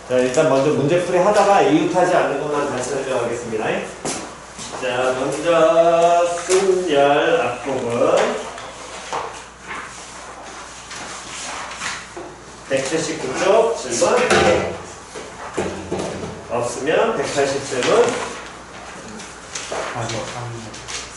자, 일단 먼저 문제풀이 하다가 이웃하지 않는 것만 다시 설명하겠습니다. 자, 먼저 순열 앞부분 179쪽 질문 없으면 180질문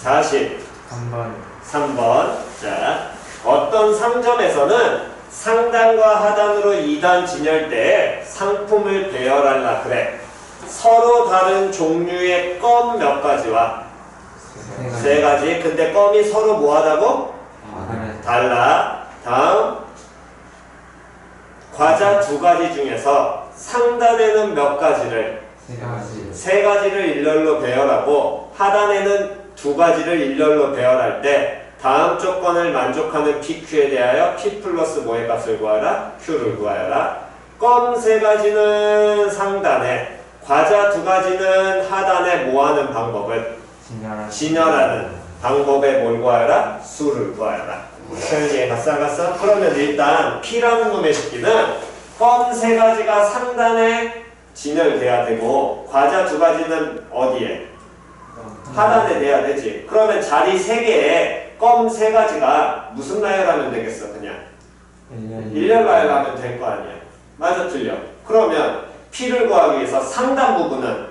43번. 자, 어떤 상점에서는 상단과 하단으로 2단 진열대에 상품을 배열하려 그래. 서로 다른 종류의 껌 몇 가지와 세 가지. 근데 껌이 서로 뭐하다고? 달라. 다음 과자 2가지 중에서 상단에는 몇 가지를? 세 가지를 일렬로 배열하고 하단에는 2가지를 일렬로 배열할 때 다음 조건을 만족하는 PQ에 대하여 P 플러스 뭐의 값을 구하라? Q를 구하여라. 껌 3가지는 상단에, 과자 2가지는 하단에 뭐하는 방법을? 진열하는 방법에 뭘 구하여라? 수를 구하여라. 표현이 갔어 안 갔어? 그러면 일단 P라는 놈의 식기는 껌 3가지가 상단에 진열돼야 되고 과자 2가지는 어디에? 하단에 내야 되지. 그러면 자리 3개에 껌 3가지가 무슨 나열하면 되겠어? 그냥 일렬 나열하면 될 거 아니야. 맞아 틀려? 그러면 P를 구하기 위해서 상단 부분은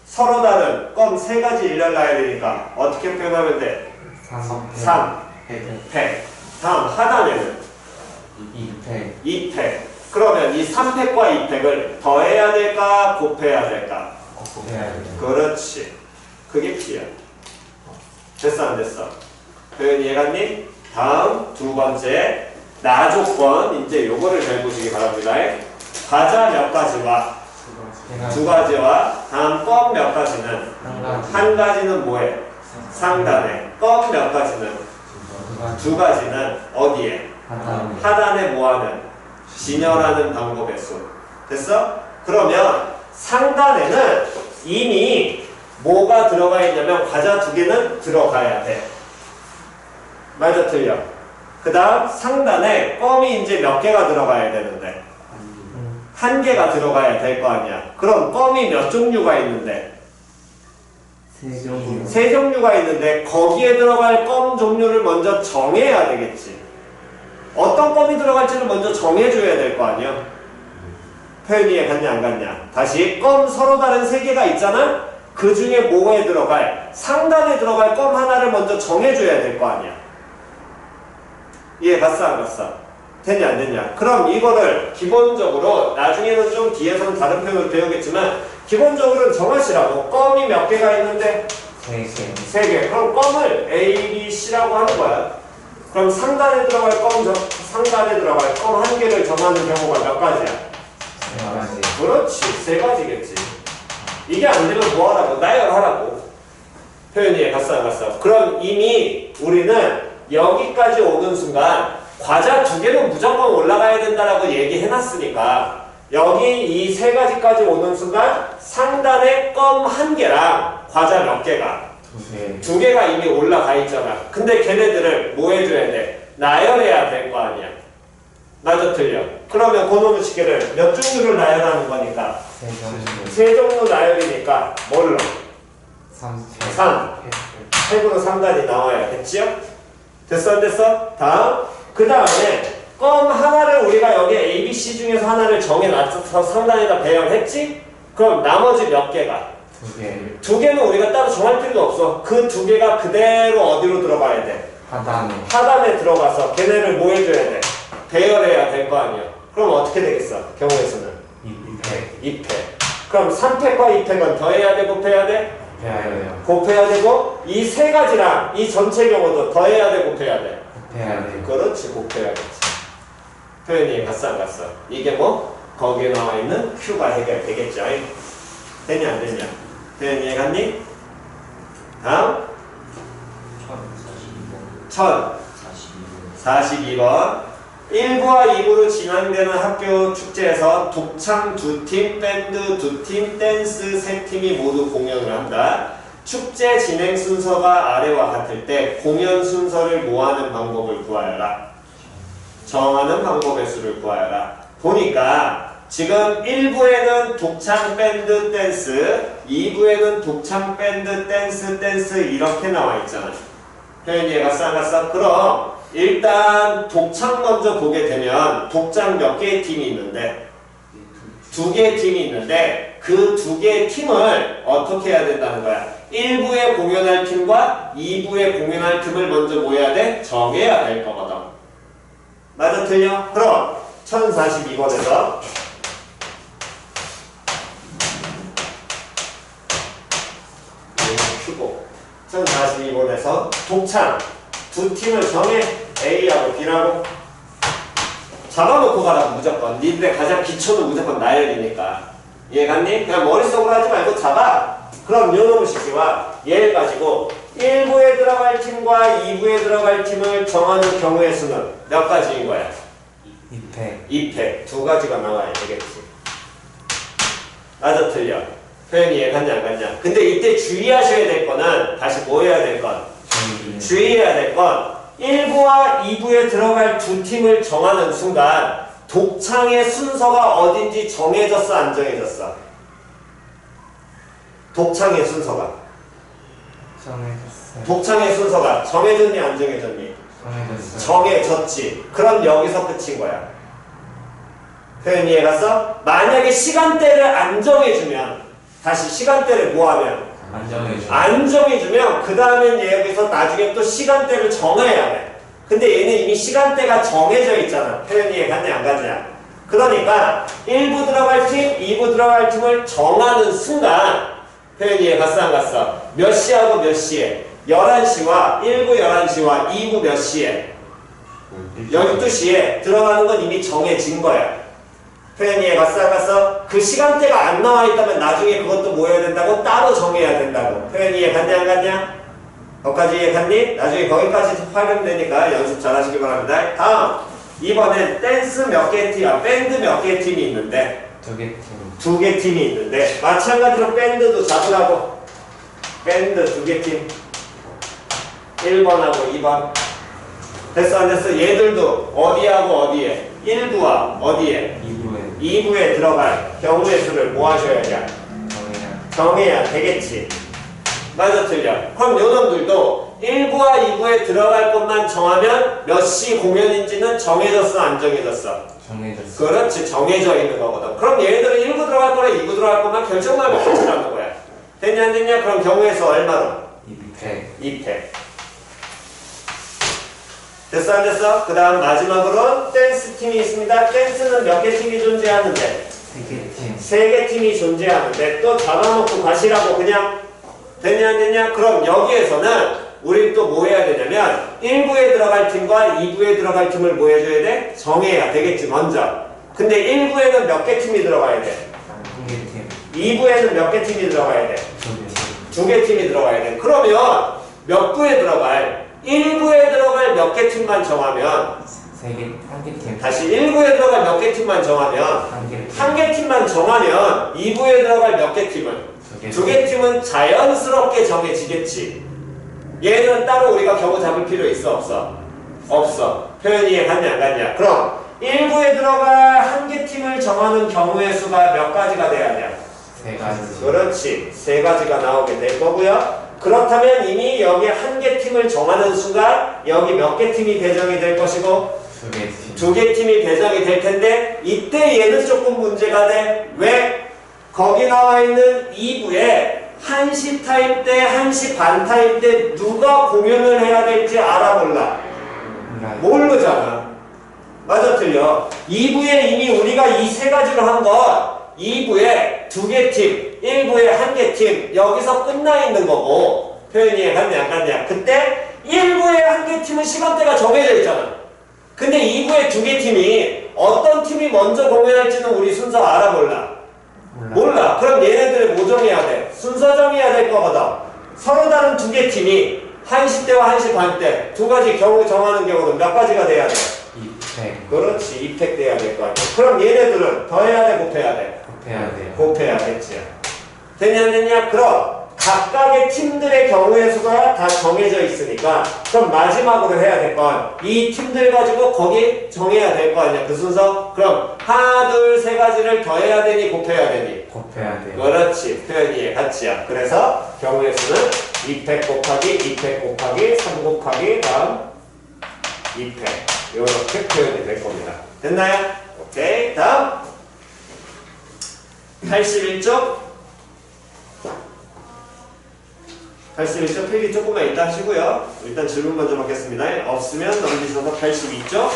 서로 다른 껌 3가지 일렬 나열이니까 어떻게 표현하면 돼? 3 팩. 다음 하단에는 2팩. 그러면 이 3팩과 2팩을 더해야 될까? 곱해야 될까? 그렇지. 그게 P야. 됐어 안 됐어? 표현 이해갔니? 다음 2번째 나조건. 이제 요거를 잘 보시기 바랍니다. 과자 몇 가지와 2가지와 다음 껌 몇 가지는 1가지는 뭐해? 상단에. 껌 몇 가지는 2가지는 어디에? 하단에 뭐하는? 진열하는 방법의 수. 됐어? 그러면 상단에는 이미 뭐가 들어가 있냐면 과자 2개는 들어가야 돼. 맞아 틀려? 그 다음 상단에 껌이 이제 몇 개가 들어가야 되는데 1개가 들어가야 될 거 아니야. 그럼 껌이 몇 종류가 있는데? 3종류가 있는데 거기에 들어갈 껌 종류를 먼저 정해야 되겠지. 어떤 껌이 들어갈지를 먼저 정해줘야 될 거 아니야. 표현 이해 갔냐 안 갔냐? 다시 껌 서로 다른 3개가 있잖아? 그 중에 뭐에 들어갈? 상단에 들어갈 껌 하나를 먼저 정해줘야 될 거 아니야. 이해 갔어 안 갔어? 됐냐 안 됐냐? 그럼 이거를 기본적으로 나중에는 좀 뒤에서는 다른 표현을 배우겠지만 기본적으로는 정하시라고. 껌이 몇 개가 있는데? 3개. 그럼 껌을 A, B, C라고 하는 거야. 그럼 상단에 들어갈 상단에 들어갈 껌 1개를 정하는 경우가 몇 가지야? 3가지. 그렇지. 3가지겠지. 이게 안 되면 뭐 하라고? 나열하라고. 표현 이해 갔어 안 갔어? 그럼 이미 우리는 여기까지 오는 순간 과자 2개는 무조건 올라가야 된다라고 얘기해놨으니까 여기 이 3가지까지 오는 순간 상단에 껌 1개랑 과자 몇 개가? 2개가 이미 올라가 있잖아. 근데 걔네들을 뭐 해줘야 돼? 나열해야 될 거 아니야. 맞아 틀려? 그러면 그놈의 시계를 몇 종류를 나열하는 거니까? 3종류 나열이니까 뭘로? 3. 3으로 3단이 나와야겠지요? 됐어 안 됐어? 다음 그 다음에 껌 하나를 우리가 여기 A, B, C 중에서 하나를 정해놨어서 상단에다 배열했지? 그럼 나머지 몇 개가? 2개는 우리가 따로 정할 필요도 없어. 그 2개가 그대로 어디로 들어가야 돼? 하단에 들어가서 걔네를 뭐 해줘야 돼? 배열해야 될 거 아니야. 그럼 어떻게 되겠어? 경우에서는 2팩. 그럼 3팩과 2팩은 더해야 돼? 곱해야 돼? 곱해야 되고 이 3가지랑 이 전체 경우도 더해야 돼? 곱해야 돼? 그렇지. 곱해야겠지. 표현이 갔어 안 갔어? 이게 뭐? 거기에 나와 있는 Q가 해결되겠죠. 되냐 안 되냐? 표현 이해 갔니? 다음 1042번 1부와 2부로 진행되는 학교 축제에서 독창 2팀, 밴드 2팀, 댄스 3팀이 모두 공연을 한다. 축제 진행 순서가 아래와 같을 때 공연 순서를 모아는 방법을 구하여라. 정하는 방법의 수를 구하여라. 보니까 지금 1부에는 독창 밴드 댄스, 2부에는 독창 밴드 댄스 이렇게 나와 있잖아. 표현 이해가 안 갔어? 그럼 일단 독창 먼저 보게 되면 독창 몇 개의 팀이 있는데 2개의 팀이 있는데 그 2개의 팀을 어떻게 해야 된다는 거야? 1부에 공연할 팀과 2부에 공연할 팀을 먼저 뭐 해야 돼? 정해야 될 거거든. 맞아 틀려? 그럼 1042번에서 큐고 1042번에서 독창 2팀을 정해. A하고 B라고 잡아놓고 가라고 무조건. 니들의 가장 기초는 무조건 나열이니까. 이해갔니? 그냥 머릿속으로 하지 말고 잡아. 그럼 요놈의 식기와 얘를 가지고 1부에 들어갈 팀과 2부에 들어갈 팀을 정하는 경우의 수는 몇 가지인 거야? 2패. 2패. 2가지가 나와야 되겠지. 맞아 틀려? 표현이 이해갔냐 안 갔냐? 근데 이때 주의하셔야 될 거는 다시 뭐 해야 될 건? 주의해야 될 건 1부와 2부에 들어갈 2팀을 정하는 순간 독창의 순서가 어딘지 정해졌어 안 정해졌어? 독창의 순서가 정해졌어요. 독창의 순서가 정해졌니 안 정해졌니? 정해졌어요. 정해졌지. 그럼 여기서 끝인 거야. 표현 이해갔어? 만약에 시간대를 안 정해주면 다시 시간대를 뭐하면? 안 정해주면 그 다음엔 여기서 나중에 또 시간대를 정해야 돼. 근데 얘는 이미 시간대가 정해져 있잖아. 표현 이해갔냐 안 갔냐? 그러니까 1부 들어갈 팀, 2부 들어갈 팀을 정하는 순간 표현 이해갔어 안 갔어? 몇 시하고 몇 시에? 11시와 1부 11시와 2부 몇 시에? 12시에 들어가는 건 이미 정해진 거야. 표현 이해갔어 안 갔어? 그 시간대가 안 나와 있다면 나중에 그것도 뭐 해야 된다고? 따로 정해야 된다고. 표현 이해갔냐 안 갔냐? 거기까지 이해갔니? 나중에 거기까지 활용되니까 연습 잘 하시기 바랍니다. 다음! 이번엔 댄스 몇 개 팀, 밴드 몇 개 팀이 있는데 2개 팀. 2개 팀이 있는데 마찬가지로 밴드도 잡으라고. 밴드 2개 팀 1번하고 2번 됐어 안 됐어? 얘들도 어디하고 어디에? 1부와 어디에? 2부에 들어갈 경우의 수를 뭐 하셔야 돼? 정해야 되겠지. 맞아 틀려? 그럼 요놈들도 1부와 2부에 들어갈 것만 정하면 몇 시 공연인지는 정해졌어 안 정해졌어? 정해졌어. 그렇지 정해져 있는 거거든. 그럼 얘들은 1부 들어갈 거랑 2부 들어갈 것만 결정나면 같이라는 거야. 됐냐 안 됐냐? 그럼 경우의 수 얼마로? 2패. 2패. 됐어 안 됐어? 그 다음 마지막으로 댄스 팀이 있습니다. 댄스는 몇 개 팀이 존재하는데? 3개 팀. 3개 팀이 존재하는데 또 잡아놓고 가시라고 그냥. 됐냐 안 됐냐? 그럼 여기에서는 우리 또 뭐 해야 되냐면 1부에 들어갈 팀과 2부에 들어갈 팀을 뭐 해줘야 돼? 정해야 되겠지 먼저. 근데 1부에는 몇 개 팀이 들어가야 돼? 1개 팀. 2부에는 몇 개 팀이 들어가야 돼? 2개 팀이 들어가야 돼. 그러면 몇 부에 들어갈? 1부에 들어갈 몇 개 팀만 정하면 1개 팀. 다시 1부에 들어갈 몇 개 팀만 정하면 1개 팀만 정하면 2부에 들어갈 몇 개 팀은? 2개 팀은 자연스럽게 정해지겠지. 얘는 따로 우리가 경우 잡을 필요 있어 없어? 없어. 표현 이해 갔냐 안 갔냐? 그럼 1부에 들어갈 1개 팀을 정하는 경우의 수가 몇 가지가 돼야 돼? 3가지. 그렇지. 3가지가 나오게 될 거고요. 그렇다면 이미 여기 1개 팀을 정하는 순간 여기 몇 개 팀이 배정이 될 것이고 2개 팀. 2개 팀이 배정이 될 텐데 이때 얘는 조금 문제가 돼. 왜? 거기 나와 있는 2부에 1시 타임 때 1시 반 타임 때 누가 공연을 해야 될지 알아 몰라? 모르잖아. 맞아 틀려? 2부에 이미 우리가 이 3가지로 한 건 2부에 2개 팀, 1부에 1개 팀 여기서 끝나 있는 거고 표현 이해 갔냐 안 갔냐? 그때 1부에 1개 팀은 시간대가 정해져 있잖아. 근데 2부에 2개 팀이 어떤 팀이 먼저 공연할지는 우리 순서 알아 몰라? 몰라. 그럼 얘네들을 뭐 정해야 돼? 순서 정해야 될 거거든. 서로 다른 2개 팀이 1시 때와 1시 반 때 2가지 경우 정하는 경우는 몇 가지가 돼야 돼? 2패. 그렇지. 2팩 돼야 될 거 아니야. 그럼 얘네들은 더해야 돼 곱해야 돼? 곱해야 돼요. 곱해야겠지. 됐냐 안 됐냐? 그럼 각각의 팀들의 경우의 수가 다 정해져 있으니까 그럼 마지막으로 해야 될 건 이 팀들 가지고 거기 정해야 될 거 아니야 그 순서? 그럼 하나 둘 세 가지를 더해야 되니 곱해야 되니? 곱해야 돼요. 그렇지 표현이 같이야. 그래서 경우의 수는 2팩 곱하기 2팩 곱하기 3 곱하기 다음 2팩 이렇게 표현이 될 겁니다. 됐나요? 오케이 다음 81쪽 81쪽 필기 조금만 이따 하시고요. 일단 질문 먼저 받겠습니다. 없으면 넘기셔서 82쪽.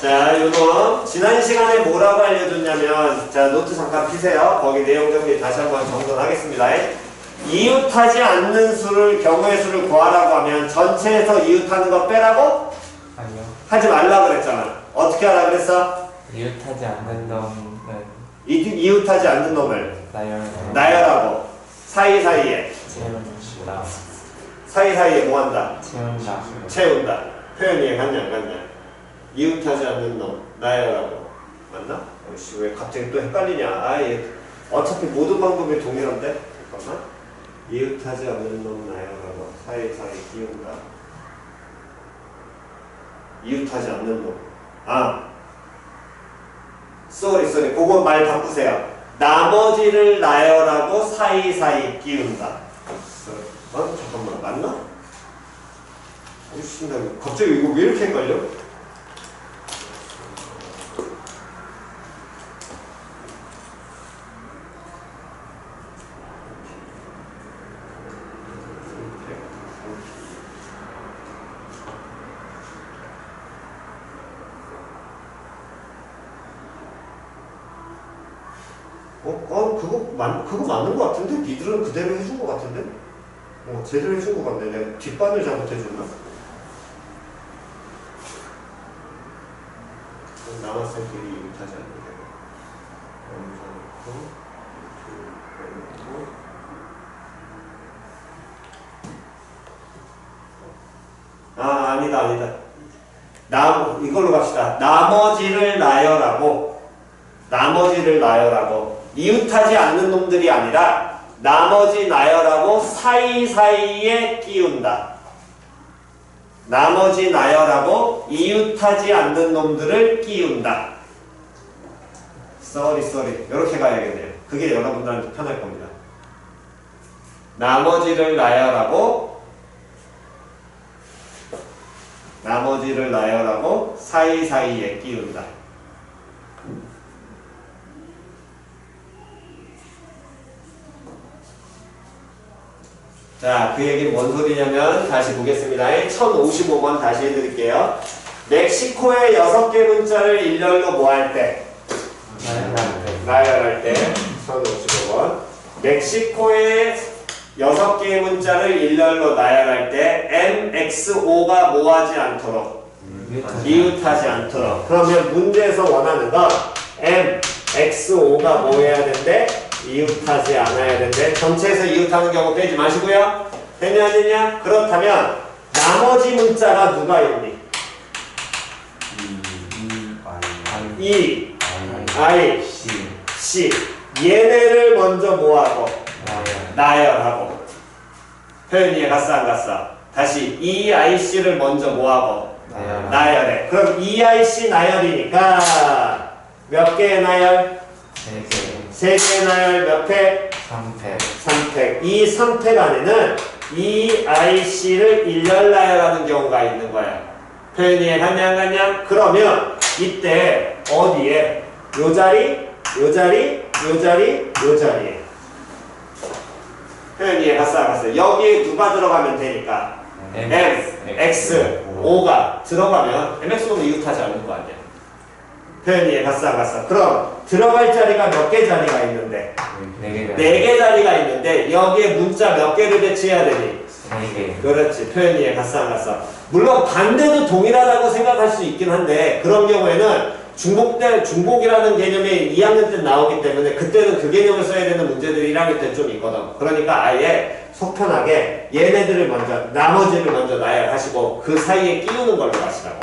자, 요놈 지난 시간에 뭐라고 알려줬냐면 자 노트 잠깐 피세요. 거기 내용 정리 다시 한번 정돈하겠습니다. 이웃하지 않는 수를 경우의 수를 구하라고 하면 전체에서 이웃하는 거 빼라고? 아니요. 하지 말라 그랬잖아. 어떻게 하라 그랬어? 이웃하지 않는 놈은 이웃하지 않는 놈을 나열하고 사이사이에 채운다. 사이사이에 뭐한다? 채운다. 채운다. 표현이 같냐 안 같냐? 이웃하지 않는 놈 나열하고 맞나? 어이씨 왜 갑자기 또 헷갈리냐? 아예 어차피 모든 방법이 동일한데? 잠깐만. 이웃하지 않는 놈 나열하고 사이사이 끼운다. 이웃하지 않는 놈. 아, 쏘리. 그거 말 바꾸세요. 나머지를 나열하고 사이사이 끼운다. 잠깐만 맞나? 아이씨 나 갑자기 이거 왜 이렇게 헷갈려? 그거 맞는 것 같은데? 니들은 그대로 해준 것 같은데? 제대로 해준 것 같네. 내가 뒷반을 잘못해줬나? 남학생들이 이웃하지 않는데. 아니다. 이걸로 갑시다. 나머지를 나열하고 이웃하지 않는 놈들이 아니라 나머지 나열하고 사이사이에 끼운다. 나머지 나열하고 이웃하지 않는 놈들을 끼운다. 쏘리 이렇게 가야겠네요. 그게 여러분들한테 편할 겁니다. 나머지를 나열하고 사이사이에 끼운다. 자, 그 얘기는 뭔 소리냐면 다시 보겠습니다. 1055번 다시 해드릴게요. 멕시코의 6개 문자를 일렬로 뭐 할 때? 나열할 때 1055번 멕시코의 6개의 문자를 일렬로 나열할 때 MXO가 뭐하지 않도록 이웃하지 않도록. 그러면 문제에서 원하는 건 MXO가 뭐 해야 된대? 이웃하지 않아야 된대. 전체에서 이웃하는 경우 빼지 마시고요. 됐냐 안 됐냐? 그렇다면 나머지 문자가 누가 있니? E, I, C. 얘네를 먼저 뭐하고? 나열하고. 표현 이해 갔어 안 갔어? 다시 E, I, C를 먼저 뭐하고? 나열해. 그럼 E, I, C 나열이니까 몇 개의 나열? 3개의 나열 몇 팩? 3팩. 이 3팩 안에는 E, I, C를 일렬 나열하는 경우가 있는 거야. 표현 이해 갔냐 안 갔냐? 그러면 이때 어디에? 요 자리, 요 자리, 요 자리, 요 자리에. 표현 이해 갔어 안 갔어? 여기에 누가 들어가면 되니까 M, X, O가 들어가면 MXO는 이웃하지 않는 거 아니야. 표현 이해 갔어 안 갔어? 그럼 들어갈 자리가 몇 개 자리가 있는데? 4개 자리가 있는데 여기에 문자 몇 개를 배치해야 되니? 3개. 그렇지. 표현 이해 갔어 안 갔어? 물론 반대도 동일하다고 생각할 수 있긴 한데 그런 경우에는 중복이라는 개념이 2학년 때 나오기 때문에 그때는 그 개념을 써야 되는 문제들이 1학년 때 좀 있거든. 그러니까 아예 속 편하게 얘네들을 먼저 나머지를 먼저 나열하시고 그 사이에 끼우는 걸로 하시라고.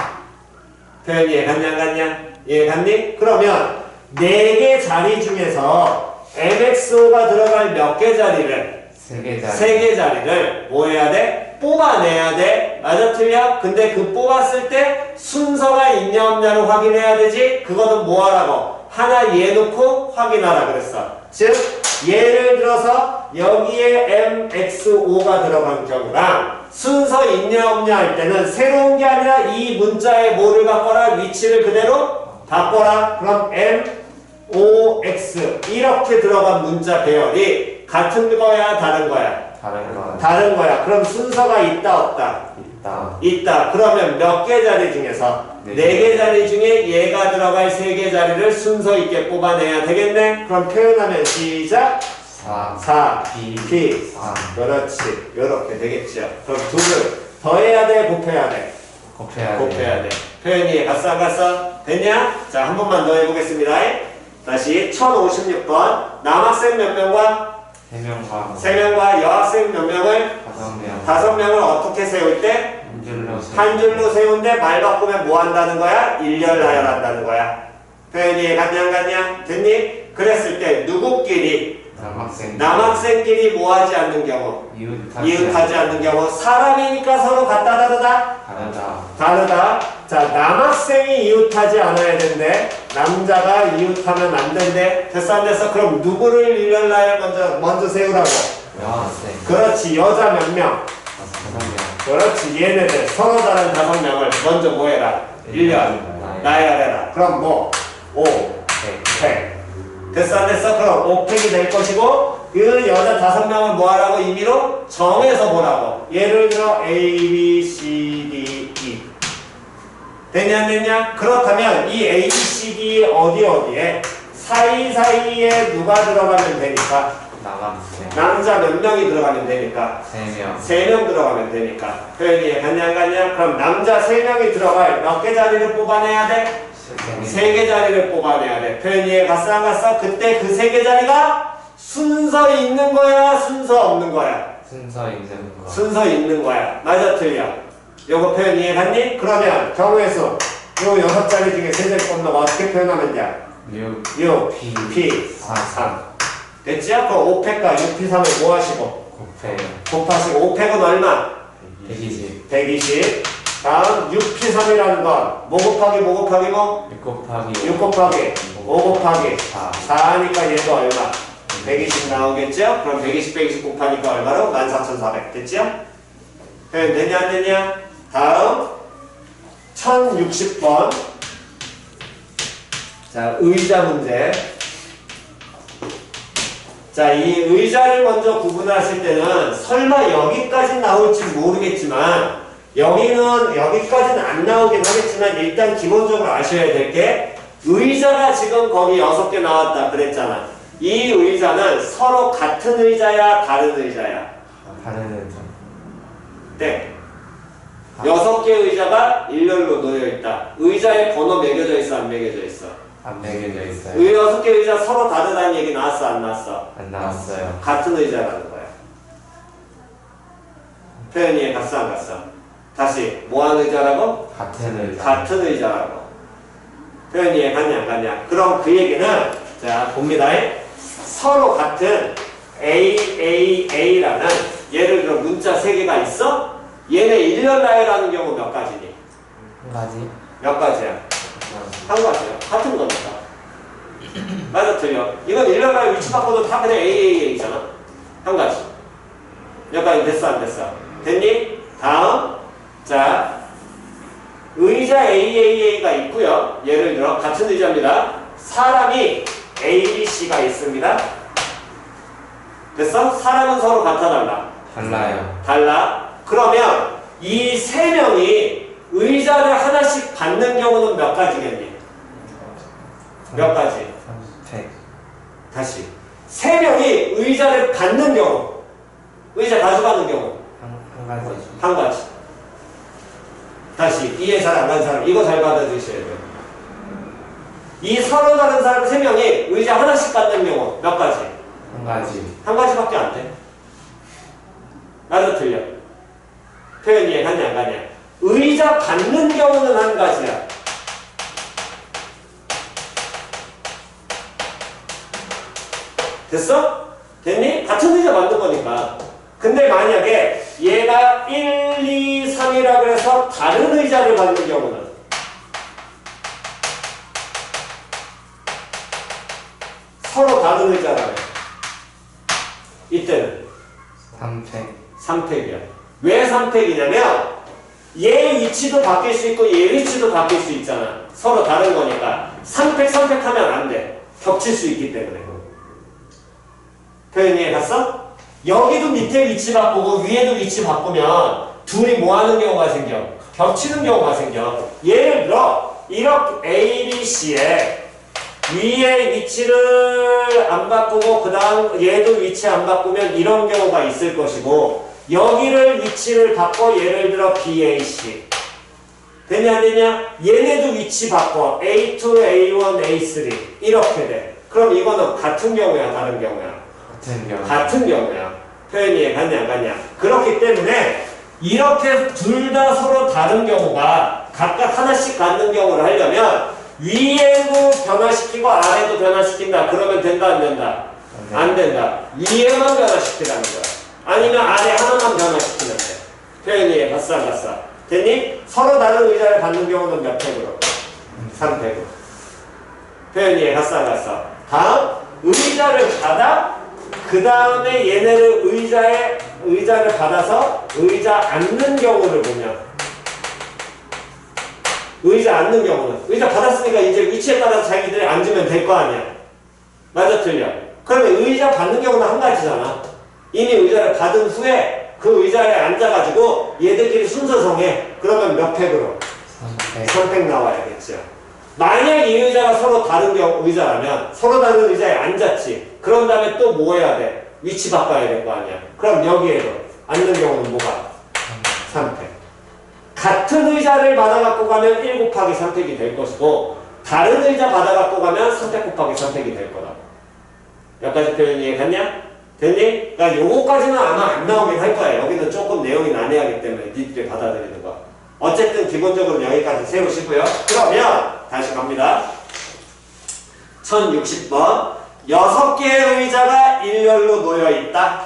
표현 이해 갔냐 안 갔냐? 이해 갔니? 그러면 4개 자리 중에서 MXO가 들어갈 몇 개 자리를? 세계자. 세 개 자리를 뭐 해야 돼? 뽑아내야 돼. 맞아 틀려? 근데 그 뽑았을 때 순서가 있냐 없냐를 확인해야 되지. 그거는 뭐 하라고? 하나 얘 놓고 확인하라 그랬어. 즉 예를 들어서 여기에 MXO가 들어간 경우랑 순서 있냐 없냐 할 때는 새로운 게 아니라 이 문자에 뭐를 바꿔라? 위치를 그대로 바꿔라. 그럼 MOX 이렇게 들어간 문자 배열이 같은 거야 다른 거야? 다른 거. 다른 거야. 그럼 순서가 있다 없다? 있다. 있다. 그러면 몇 개 자리 중에서 네. 네 개 자리 중에 얘가 들어갈 세 개 자리를 순서 있게 뽑아내야 되겠네. 그럼 표현하면 시작. 4, B, 4. 그렇지. 이렇게 되겠죠. 그럼 둘을 더해야 돼, 곱해야 돼? 곱해야 돼. 곱해야 돼. 표현이 갔어 안 갔어? 됐냐? 자, 한 번만 더 해보겠습니다. 다시 1056번 남학생 몇 명과 3명과 3명과 여학생 몇 명을 5명. 5명을 어떻게 세울 때? 한 줄로 세. 한 줄로 세운데 말 바꾸면 뭐 한다는 거야? 일렬 나열한다는 거야. 표현이 갔냐 안 갔냐? 됐니? 그랬을 때 누구끼리? 남학생끼리 뭐 하지 않는 경우? 이웃하지 않는 경우. 사람이니까 서로 같다 다르다? 다르다. 자, 남학생이 이웃하지 않아야 된대. 남자가 이웃하면 안 된대. 됐어 안 됐어? 그럼 누구를 일렬 나열 먼저 세우라고? 여학생. 그렇지. 여자 몇 명? 5명. 그렇지. 얘네들 서로 다른 5명을 먼저 뭐 해라? 일렬 나열해라. 그럼 뭐? 5, 100. 됐어 안 됐어? 그럼 5팩이 될 것이고 그 여자 5명을 뭐 하라고? 임의로 정해서 보라고. 예를 들어 A, B, C, D, E. 됐냐 안 됐냐? 그렇다면 이 A, B, C, D 어디에 사이사이에 누가 들어가면 되니까? 남학생. 남자 몇 명이 들어가면 되니까? 3명. 3명 들어가면 되니까. 표현이 갔냐 안 갔냐? 그럼 남자 3명이 들어갈 몇 개 자리를 뽑아내야 돼? 3개 자리를 뽑아내야 돼. 표현이 갔어 안 갔어? 그때 그 3개 자리가 순서 있는 거야? 순서 없는 거야? 순서 있는 거. 순서 있는 거야. 맞아 틀려? 요거 표현 이해 갔니? 그러면 경우의 수. 요 6자리 중에 3자리 뽑는 거 어떻게 표현하면 돼? 6, P, 4, 3. 됐지요? 그럼 5팩과 6P3을 뭐 하시고? 곱하시고 5팩은 얼마? 120. 120. 다음 6P3이라는 건 뭐 곱하기 뭐 곱하기 뭐? 6 곱하기 6 곱하기 5 곱하기 4. 4하니까 얘도 얼마? 120 나오겠죠? 그럼 120, 120 곱하니까 얼마로? 14,400 됐죠? 표현 되냐 안 되냐? 다음 1060번. 자, 의자 문제. 자, 이 의자를 먼저 구분하실 때는 설마 여기까지 나올지 모르겠지만 여기까지는 안 나오긴 하겠지만 일단 기본적으로 아셔야 될 게 의자가 지금 거기 6개 나왔다 그랬잖아. 이 의자는 서로 같은 의자야 다른 의자야? 다른 의자. 네. 6개 의자가 일렬로 놓여있다. 의자에 번호 매겨져 있어 안 매겨져 있어? 안 매겨져 있어요. 6개 의자 서로 다르다는 얘기 나왔어 안 나왔어? 안 나왔어요. 같은 의자라는 거야. 표현이 갔어 안 갔어? 다시 뭐하는 의자라고? 같은 의자. 같은 의자라고. 표현이 갔냐 안 갔냐? 그럼 그 얘기는 자 봅니다. 서로 같은 AAA라는 예를 들어 문자 3개가 있어? 얘네 일렬 나열하는 경우 몇 가지니? 한 가지. 몇 가지야? 한 가지야. 같은 거니까. 맞아 틀려. 이건 일렬 나열 위치 바꿔도 다 그냥 AAA잖아. 한 가지. 몇 가지 됐어 안 됐어? 됐니? 다음 자 의자 AAA가 있고요. 예를 들어 같은 의자입니다. 사람이 A, B, C가 있습니다. 됐어? 사람은 서로 같아 달라? 달라요. 달라. 그러면 이 3명이 의자를 하나씩 받는 경우는 몇 가지겠니? 몇 가지? 100. 다시 3명이 의자를 받는 경우 의자 가져가는 경우 한 가지. 한 가지. 다시 이해 잘 안 가는 사람 이거 잘 받아주셔야 돼요. 이 서로 다른 사람 3명이 의자 하나씩 갖는 경우 몇 가지? 한 가지. 한 가지밖에 안 돼. 맞아 틀려? 표현 이해 갔냐 안 갔냐? 의자 갖는 경우는 한 가지야. 됐어? 됐니? 같은 의자 만든 거니까. 근데 만약에 얘가 1, 2, 3이라 그래서 다른 의자를 받는 경우는 서로 다른 의자라면 이때는 3팩. 3팩이야. 왜 3팩이냐면 얘 위치도 바뀔 수 있고 얘 위치도 바뀔 수 있잖아. 서로 다른 거니까 3팩, 3팩 하면 안 돼. 겹칠 수 있기 때문에. 표현 이해 갔어? 여기도 밑에 위치 바꾸고 위에도 위치 바꾸면 둘이 뭐 하는 경우가 생겨? 겹치는 경우가 생겨. 예를 들어 이렇게 A, B, C에 위에 위치를 안 바꾸고 그 다음 얘도 위치 안 바꾸면 이런 경우가 있을 것이고 여기를 위치를 바꿔 예를 들어 B, A, C 되냐 안 되냐? 얘네도 위치 바꿔 A2, A1, A3 이렇게 돼. 그럼 이거는 같은 경우야 다른 경우야? 같은 경우. 같은 경우야. 표현이 이해 갔냐 안 갔냐? 그렇기 때문에 이렇게 둘 다 서로 다른 경우가 각각 하나씩 갖는 경우를 하려면 위에도 변화시키고 아래도 변화시킨다. 그러면 된다 안 된다? 안 된다. 위에만 변화시키라는 거야. 아니면 아래 하나만 변화시키면 돼. 표현이 이해 갔어 안 갔어? 됐니? 서로 다른 의자를 받는 경우는 몇 팩으로? 3팩으로. 표현이 이해 갔어 안 갔어? 다음 의자를 받아 그 다음에 얘네를 의자를 받아서 의자 앉는 경우를 보면 의자 앉는 경우는 의자 받았으니까 이제 위치에 따라서 자기들이 앉으면 될 거 아니야. 맞아 틀려? 그러면 의자 받는 경우는 한 가지잖아. 이미 의자를 받은 후에 그 의자에 앉아가지고 얘들끼리 순서 정해. 그러면 몇 팩으로? 3팩. 3팩 나와야겠죠. 만약 이 의자가 서로 다른 의자라면 서로 다른 의자에 앉았지. 그런 다음에 또 뭐 해야 돼? 위치 바꿔야 될 거 아니야. 그럼 여기에도 앉는 경우는 뭐가? 3팩. 같은 의자를 받아갖고 가면 1 곱하기 3팩이 될 것이고 다른 의자 받아갖고 가면 3팩 곱하기 3팩이 될 거다. 여기까지 표현 이해 갔냐? 됐니? 그러니까 요거까지는 아마 안 나오긴 할 거야. 여기는 조금 내용이 난해하기 때문에 니들이 받아들이는 거. 어쨌든 기본적으로 여기까지 세우시고요. 그러면 다시 갑니다. 1060번 6개의 의자가 일렬로 놓여있다.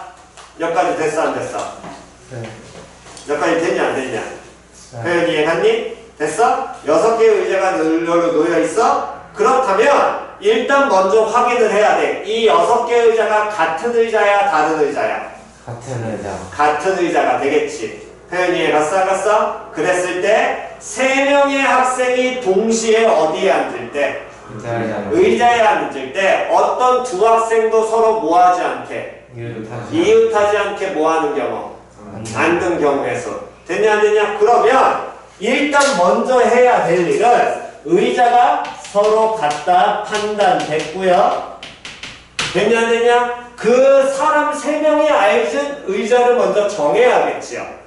여기까지 됐어 안 됐어? 네. 여기까지 됐냐 안 됐냐? 네. 표현 이해갔니? 됐어? 6개의 의자가 일렬로 놓여있어? 그렇다면 일단 먼저 확인을 해야 돼. 이 6개의 의자가 같은 의자야 다른 의자야? 같은 의자. 같은 의자가 되겠지. 표현 이해 갔어 안 갔어? 그랬을 때 3명의 학생이 동시에 어디에 앉을 때? 의자에 앉을 때 어떤 두 학생도 서로 뭐하지 않게 이웃하지 않게 뭐하는 경우? 앉는 경우에서 됐냐 안 되냐? 그러면 일단 먼저 해야 될 일은 의자가 서로 같다 판단됐고요. 됐냐 안 되냐? 그 사람 3명이 앉은 의자를 먼저 정해야겠지요.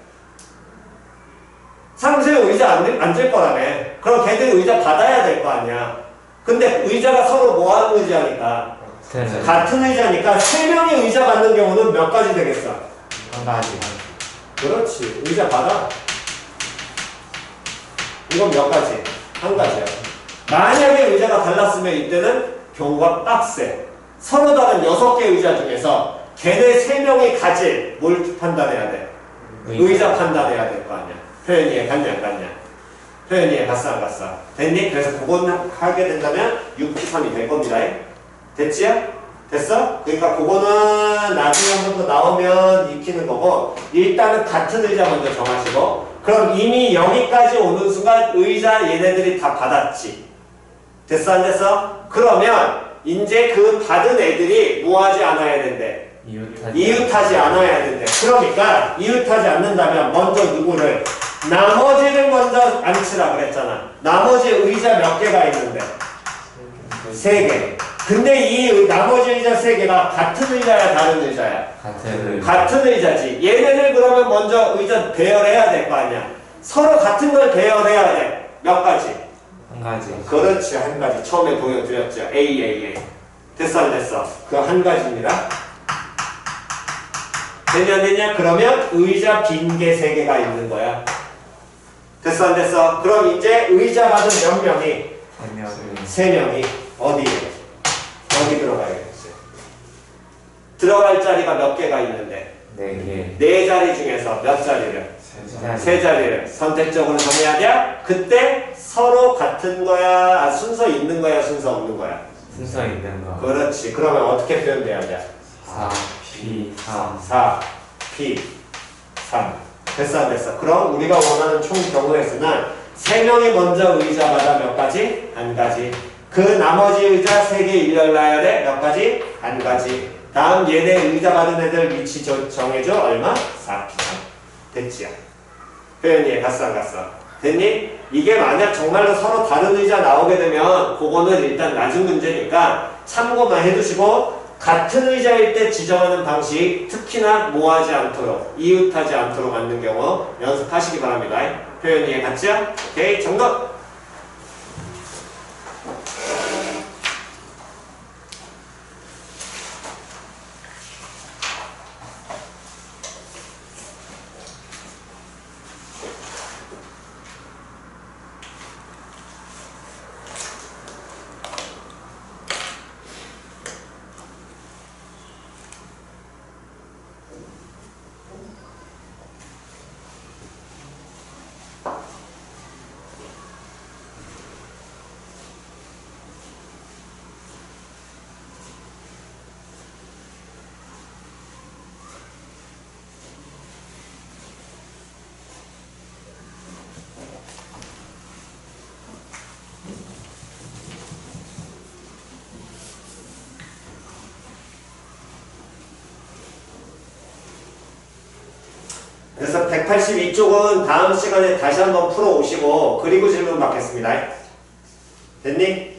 사람 3명 의자 앉을 거라며. 그럼 걔들 의자 받아야 될 거 아니야. 근데 의자가 서로 뭐하는 의자니까? 같은 의자니까 3명이 의자 받는 경우는 몇 가지 되겠어? 한 가지. 그렇지. 의자 받아. 이건 몇 가지? 한 가지야. 만약에 의자가 달랐으면 이때는 경우가 빡세. 서로 다른 6개 의자 중에서 걔네 3명이 가질 뭘 판단해야 돼? 의자 판단해야 될 거 아니야. 표현 이해 갔냐 안 갔냐? 표현 이해 갔어 안 갔어? 됐니? 그래서 그거는 하게 된다면 6P3이 될 겁니다. 됐지요? 됐어? 그러니까 그거는 나중에 한 번 더 나오면 익히는 거고 일단은 같은 의자 먼저 정하시고 그럼 이미 여기까지 오는 순간 의자 얘네들이 다 받았지. 됐어 안 됐어? 그러면 이제 그 받은 애들이 뭐 하지 않아야 된대? 이웃하지 않아야 된대. 그러니까 이웃하지 않는다면 먼저 누구를? 나머지를 먼저 앉히라 그랬잖아. 나머지 의자 몇 개가 있는데? 3개. 근데 이 나머지 의자 3개가 같은 의자야 다른 의자야? 같은 의자지. 얘네들 그러면 먼저 의자 배열해야 될 거 아니야. 서로 같은 걸 배열해야 돼. 몇 가지? 한 가지. 그렇지. 한 가지. 처음에 보여드렸죠. A. 됐어 안 됐어? 그 한 가지입니다. 됐냐 안 됐냐? 그러면 의자 빈 게 3개가 있는 거야. 됐어 안 됐어? 그럼 이제 의자 받은 몇 명이? 3명이. 3명이 어디에? 여기 들어가야겠지. 들어갈 자리가 몇 개가 있는데 4개. 네 자리 중에서 몇 자리를? 세 자리를 선택적으로 정해야 돼. 그때 서로 같은 거야? 순서 있는 거야? 순서 없는 거야? 순서 있는 거. 그렇지. 그러면 어떻게 표현돼야 돼? 4, P, 3. 4, P, 3. 됐어 안 됐어? 그럼 우리가 원하는 총 경우의 수는 3명이 먼저 의자마다 몇 가지? 한 가지. 그 나머지 의자 3개 일렬나야 돼? 몇 가지? 한 가지. 다음 얘네 의자 받은 애들 위치 정해줘. 얼마? 4, P, 3. 됐지요? 표현이 갔어 안 갔어? 됐니? 이게 만약 정말로 서로 다른 의자 나오게 되면 그거는 일단 낮은 문제니까 참고만 해두시고 같은 의자일 때 지정하는 방식 특히나 뭐하지 않도록 이웃하지 않도록 만든 경우 연습하시기 바랍니다. 표현 이해 갔죠? 오케이 정답! 그래서 182쪽은 다음 시간에 다시 한번 풀어오시고 그리고 질문 받겠습니다. 됐니?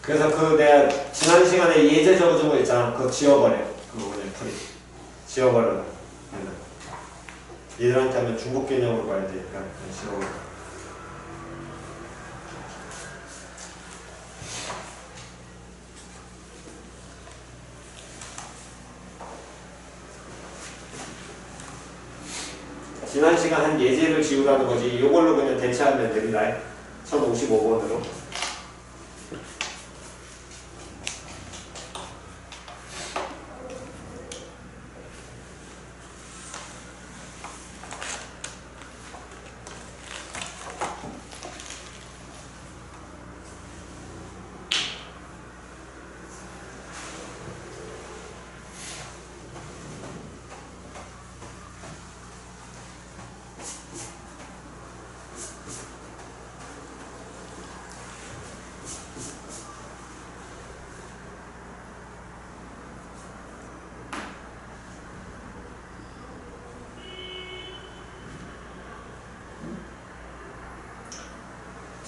그래서 그 내가 지난 시간에 예제 적어준 거 있잖아. 그거 지워버려. 그거 그냥 풀이. 지워버려. 얘들한테 하면 중복 개념으로 가야 되니까 그냥 지워버려. 지난 시간 한 예제를 지우라는 거지. 이걸로 그냥 대체하면 됩니다. 1055번으로.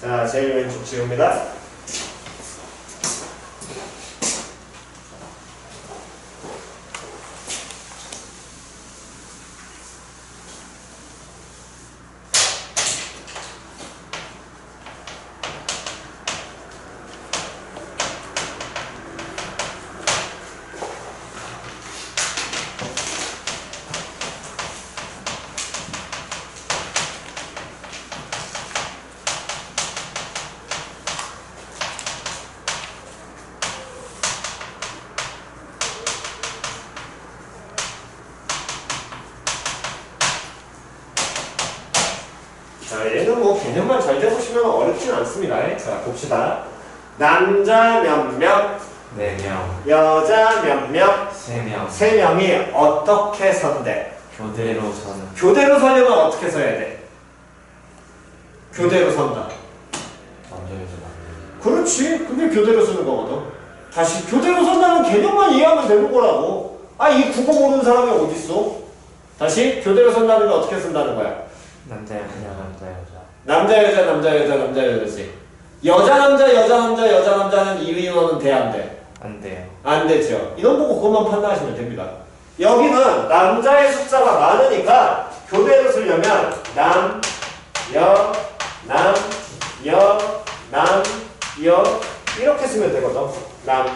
자, 제일 왼쪽 지웁니다. 자, 얘는 뭐 개념만 잘 잡으시면 어렵진 않습니다. 자, 봅시다. 남자 몇 명, 4명, 여자 몇 명, 3명, 세 명이 어떻게 선대? 교대로 서는 교대로 서려면 어떻게 서야 돼? 교대로 선다. 남자 여자 남자. 그렇지. 그게 교대로 쓰는 거거든. 다시 교대로 선다는 개념만 이해하면 되는 거라고. 아, 이 국어 모르는 사람이 어딨어? 다시 교대로 선다는 게 어떻게 쓴다는 거야? 남자 여자 남자 여자. 남자 여자 남자 여자 남자 여자지. 여자 남자 여자 남자 여자 남자는 이 인원은 돼 안 돼? 안 돼요. 안 되죠. 이런 보고 그것만 판단하시면 됩니다. 여기는 남자의 숫자가 많으니까 교대로 쓰려면 남, 여, 남, 여, 남, 여 이렇게 쓰면 되거든. 남.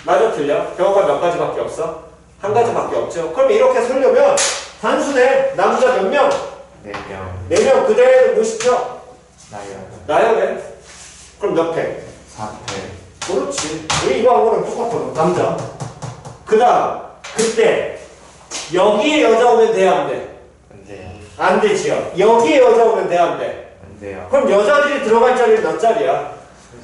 맞아 틀려? 경우가 몇 가지밖에 없어? 한 가지밖에 없죠. 그럼 이렇게 쓰려면 단순해. 남자 몇 명? 4명, 4명 그대로 무시죠? 나요. 나열해. 그럼 몇 회? 4패, 그렇지. 우리 이거 하고는 똑같거든. 남자. 그 다음 그때 여기에 여자 오면 돼 안 돼? 안 돼요. 안 되지요. 여기에 여자 오면 돼 안 돼? 안 돼요. 그럼 여자들이 들어갈 자리는 몇 자리야?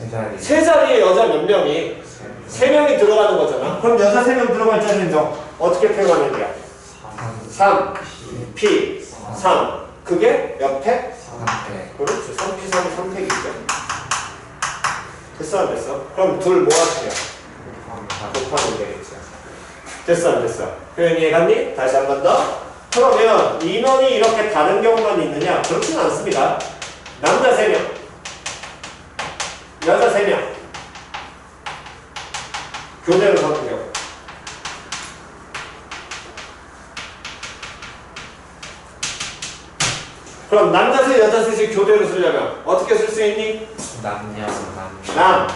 세 자리. 세 자리에 여자 몇 명이? 세 명이 들어가는 거잖아. 그럼 여자 세 명 들어갈 자리는 너 어떻게 표현하는 거야? 3, P, 3. 그게 몇 팩? 3패, 그렇지. 3P, 3이 3팩이죠. 됐어 안 됐어? 그럼 둘 모아주세요. 곱하면 되겠죠. 됐어 안 됐어? 표현 이해갔니? 다시 한 번 더. 그러면 인원이 이렇게 다른 경우만 있느냐? 그렇진 않습니다. 남자 3명, 여자 3명. 교대로 서는 경우. 그럼 남자 셋, 여자 셋이 교대로 쓰려면 어떻게 쓸 수 있니? 남녀 남,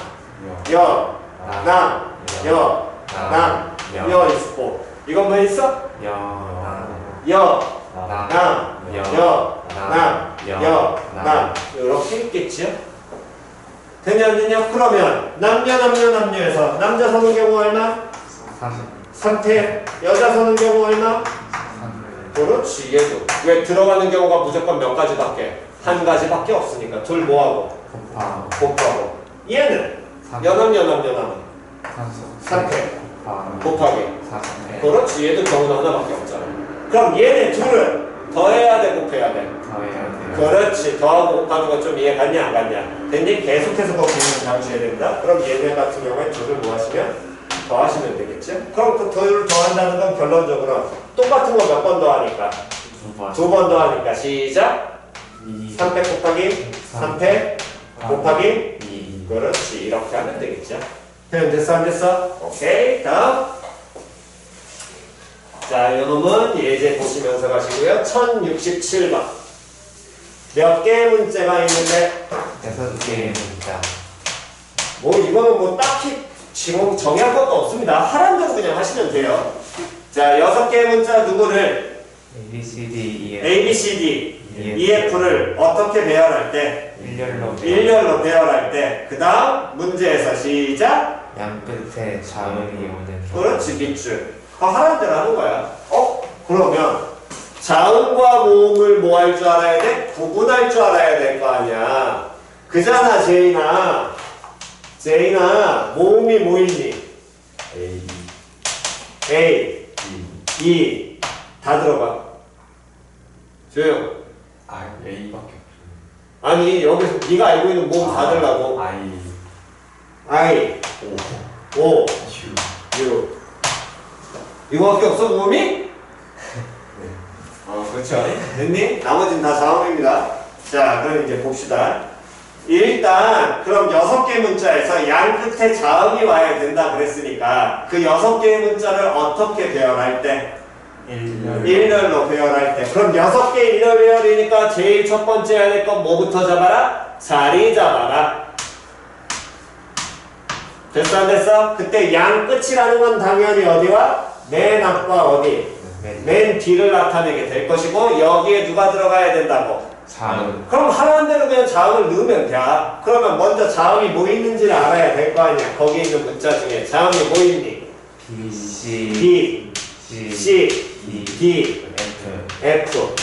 여, 여, 남, 여, 남, 여 있고. 이건 뭐 있어? 여, 남, 여, 남, 남, 여, 남, 여, 남. 이렇게 있겠지요? 되냐 안 되냐? 그러면 남녀에서 남자 서는 경우 얼마? 3패. 여자 서는 경우 얼마? 그렇지. 얘도 왜 들어가는 경우가 무조건 몇 가지밖에? 한 가지밖에 없으니까 둘 뭐하고? 곱하고. 얘는 여남 3패 곱하기. 그렇지. 얘도 경우는 하나밖에 없잖아. 그럼 얘네 둘을 더해야 돼 곱해야 돼? 그렇지. 더하고 곱하는 거 좀 이해 갔냐 안 갔냐? 됐니? 계속해서 그 기능을 잡으셔야 됩니다. 그럼 얘네 같은 경우에 둘을 뭐 하시면? 더하시면 되겠죠? 그럼 그 둘을 더한다는 건 결론적으로 똑같은 거 몇 번 더하니까? 2번 더하니까 시작! 3패 곱하기 3패 곱하기 2. 그렇지. 이렇게 하면 되겠죠? 표현 됐어 안 됐어? 오케이. 다음. 자, 요놈은 예제 보시면서 가시고요. 1067번. 몇 개의 문제가 있는데 6개의 문자. 뭐 이거는 뭐 딱히 지금 정의할 것도 없습니다. 하라는 대로 그냥 하시면 돼요. 자, 6개의 문자 누구를? A, B, C, D, E, F. A, B, C, D, E, F를 어떻게 배열할 때? 일렬로 배열할 때. 그 다음 문제에서 시작. 양 끝에 자음이 오는. 그렇지, 밑줄. 하라는 대로 하는 거야. 그러면 자음과 모음을 뭐 할 줄 알아야 돼? 구분할 줄 알아야 될 거 아니야. 그잖아, 제인아. 모음이 뭐 있니? A, E 다 들어가. 조용. A밖에 아니 여기서 네가 알고 있는 모음 다 들라고. I, O, U. 이거밖에 없어 모음이? 그렇죠. 됐니? 나머지는 다 자음입니다. 자, 그럼 이제 봅시다. 일단 그럼 6개 문자에서 양 끝에 자음이 와야 된다 그랬으니까 그 6개의 문자를 어떻게 배열할 때? 일렬로 배열할 때. 그럼 6개 일렬 배열이니까 제일 첫 번째 해야 될 건 뭐부터 잡아라? 자리 잡아라. 됐어 안 됐어? 그때 양 끝이라는 건 당연히 어디와? 맨 앞과 어디? 맨 뒤를 나타내게 될 것이고 여기에 누가 들어가야 된다고? 자음. 그럼 하라는 대로 그냥 자음을 넣으면 돼. 그러면 먼저 자음이 뭐 있는지를 알아야 될 거 아니야. 거기에 있는 문자 중에 자음이 뭐 있니? B, C, B, C, C, D, F. F.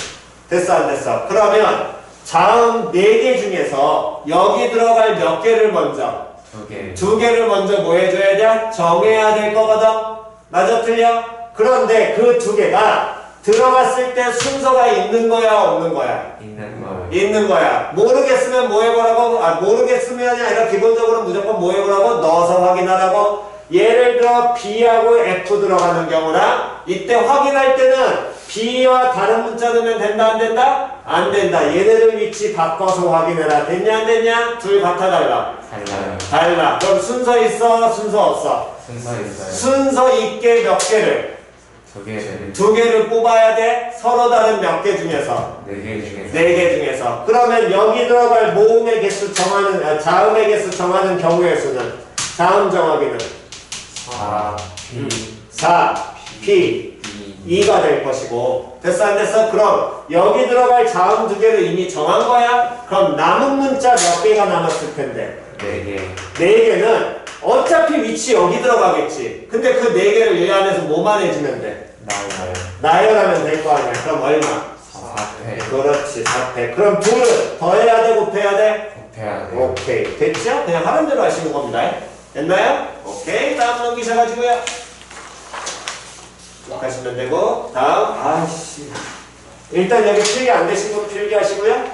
됐어 안 됐어? 그러면 자음 4개 중에서 여기 들어갈 몇 개를 먼저? 2개. 2개를 먼저 뭐 해줘야 돼? 정해야 될 거거든? 맞아 틀려? 그런데 그 2개가 들어갔을 때 순서가 있는 거야 없는 거야? 있는 거. 있는 거야. 모르겠으면 뭐 해보라고? 모르겠으면이 아니라 기본적으로 무조건 뭐 해보라고? 넣어서 확인하라고. 예를 들어 B하고 F 들어가는 경우나 이때 확인할 때는 B와 다른 문자 넣으면 된다 안 된다? 안 된다. 얘네들 위치 바꿔서 확인해라. 됐냐 안 됐냐? 둘 같아 달라? 달라요. 달라. 그럼 순서 있어? 순서 없어? 순서 있어요. 순서 있게 몇 개를? 2개를. 2개를 뽑아야 돼? 서로 다른 몇 개 중에서? 4개 중에서. 4개 중에서. 그러면 여기 들어갈 모음의 개수 정하는, 자음의 개수 정하는 경우의 수는? 자음 정하기는? 4, P, 4, P, B. 2가 될 것이고. 됐어 안 됐어? 그럼 여기 들어갈 자음 2개를 이미 정한 거야? 그럼 남은 문자 몇 개가 남았을 텐데? 4개. 4개는 어차피 위치 여기 들어가겠지. 근데 그 4개를 얘 안에서 뭐만 해주면 돼? 나와요. 나열하면 될 거 아니야. 그럼 얼마? 4패. 그렇지, 4패. 그럼 둘은 더해야 돼, 곱해야 돼? 곱해야 돼요. 오케이. 됐죠? 그냥 하는 대로 하시는 겁니다. 됐나요? 오케이. 다음 넘기셔가지고요. 쭉 하시면 되고. 다음, 아이씨. 일단 여기 필기 안 되신 분 필기 하시고요.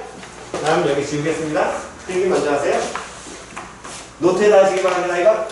다음 여기 지우겠습니다. 필기 먼저 하세요. 노트에다 하시기 바랍니다, 이거.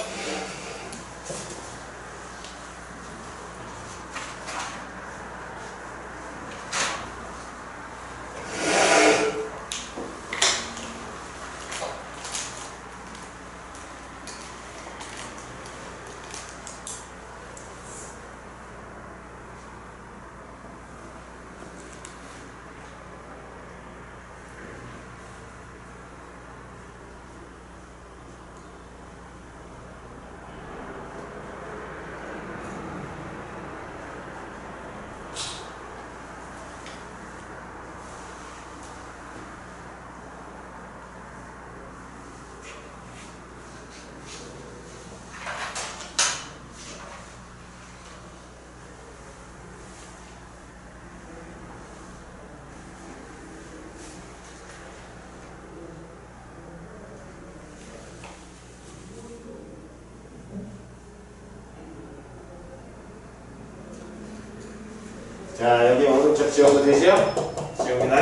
자, 여기 오른쪽 지워도 되죠? 지웁니다.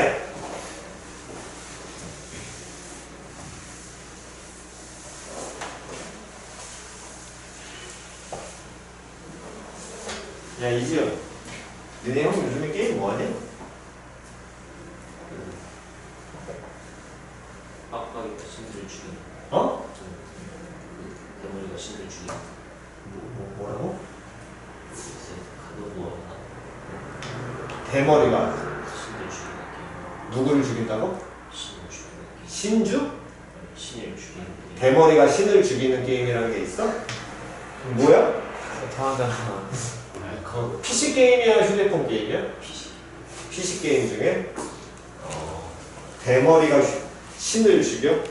야, 이지영. 너네 형 요즘에 게임 뭐하냐? 빡빡이가 신들을 죽이는 어? 대머리가 신들을 죽이는 뭐라고? 글쎄 가노부어나 대머리가 신들 죽이는 게임 누구를 죽인다고? 신을 죽이는 게임 신주? 신을 죽이는 게임 대머리가 신을 죽이는 게임이라는 게 있어? 뭐야? 통하잖아. 그 PC 게임이야, 휴대폰 게임이야? PC PC 게임 중에 대머리가 신을 죽여?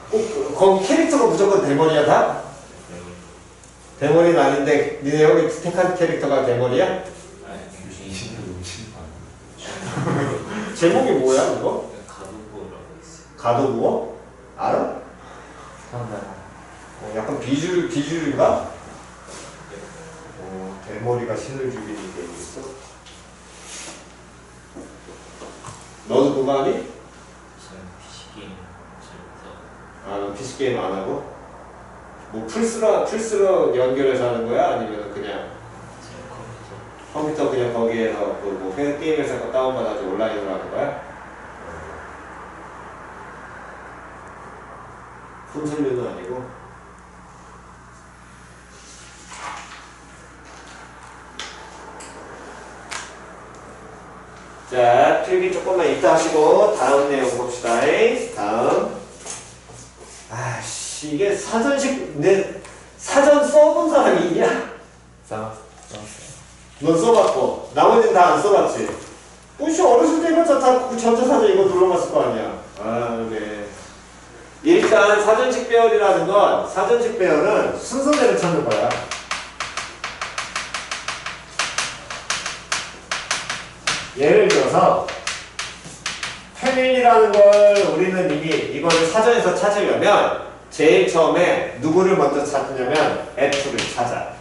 꼭 거기 캐릭터가 무조건 대머리야 다? 대머리는 아닌데 니네 형이 택한 캐릭터가 대머리야? 요즘 신들 넘치는 거 아니야? 제목이 뭐야 그거? 가노부어라고 있어요. 가도부어? 알아? 통하잖아. 약간 비주류인가? 대머리가 신을 죽이는 게임이 있어? 너도 그거 하니? 저는 PC 게임 잘 넌 PC 게임 안 하고? 뭐 플스로 연결해서 하는 거야? 아니면 그냥 못해서 컴퓨터 그냥 거기에서 그뭐 게임에서 다운받아서 온라인으로 하는 거야? 함선류는 아니고. 자, 필기 조금만 이따 하시고 다음 내용 봅시다. 다음. 아씨, 이게 사전식 내 사전 써본 사람이 있냐? 써봤어요. 넌 써봤고 나머지는 다 안 써봤지? 혹시 어렸을 때 이거 다 전자사전 이거 눌러봤을 거 아니야? 아, 네. 일단 사전식 배열이라는 건 사전식 배열은 순서대로 찾는 거야. 예를 들어서 패밀리라는 걸 우리는 이미 이거를 사전에서 찾으려면 제일 처음에 누구를 먼저 찾느냐면 F를 찾아.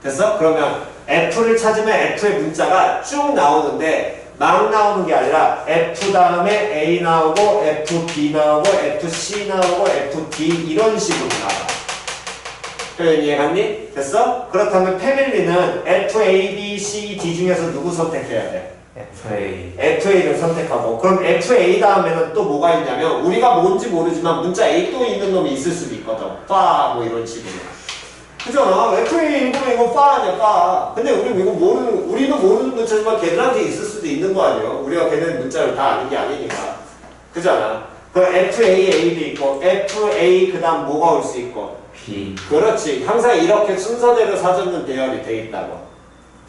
됐어? 그러면 F를 찾으면 F의 문자가 쭉 나오는데 막 나오는 게 아니라 F 다음에 A 나오고 F, B 나오고 F, C 나오고 F, D 이런 식으로 나와. 표현 이해갔니? 됐어? 그렇다면 패밀리는 F, A, B, C, D 중에서 누구 선택해야 돼? FA. FA를 선택하고 그럼 FA 다음에는 또 뭐가 있냐면 우리가 뭔지 모르지만 문자 A 또 있는 놈이 있을 수도 있거든. 빠 뭐 이런 식으로. 그잖아. FA 읽으면 이거 빠 아니야 빠. 근데 우리는 모르는 문자지만 걔들한테 있을 수도 있는 거 아니에요. 우리가 걔네 문자를 다 아는 게 아니니까. 그잖아. 그 FA, A도 있고 FA 그 다음 뭐가 올 수 있고 B. 그렇지. 항상 이렇게 순서대로 사전은 대열이 돼 있다고.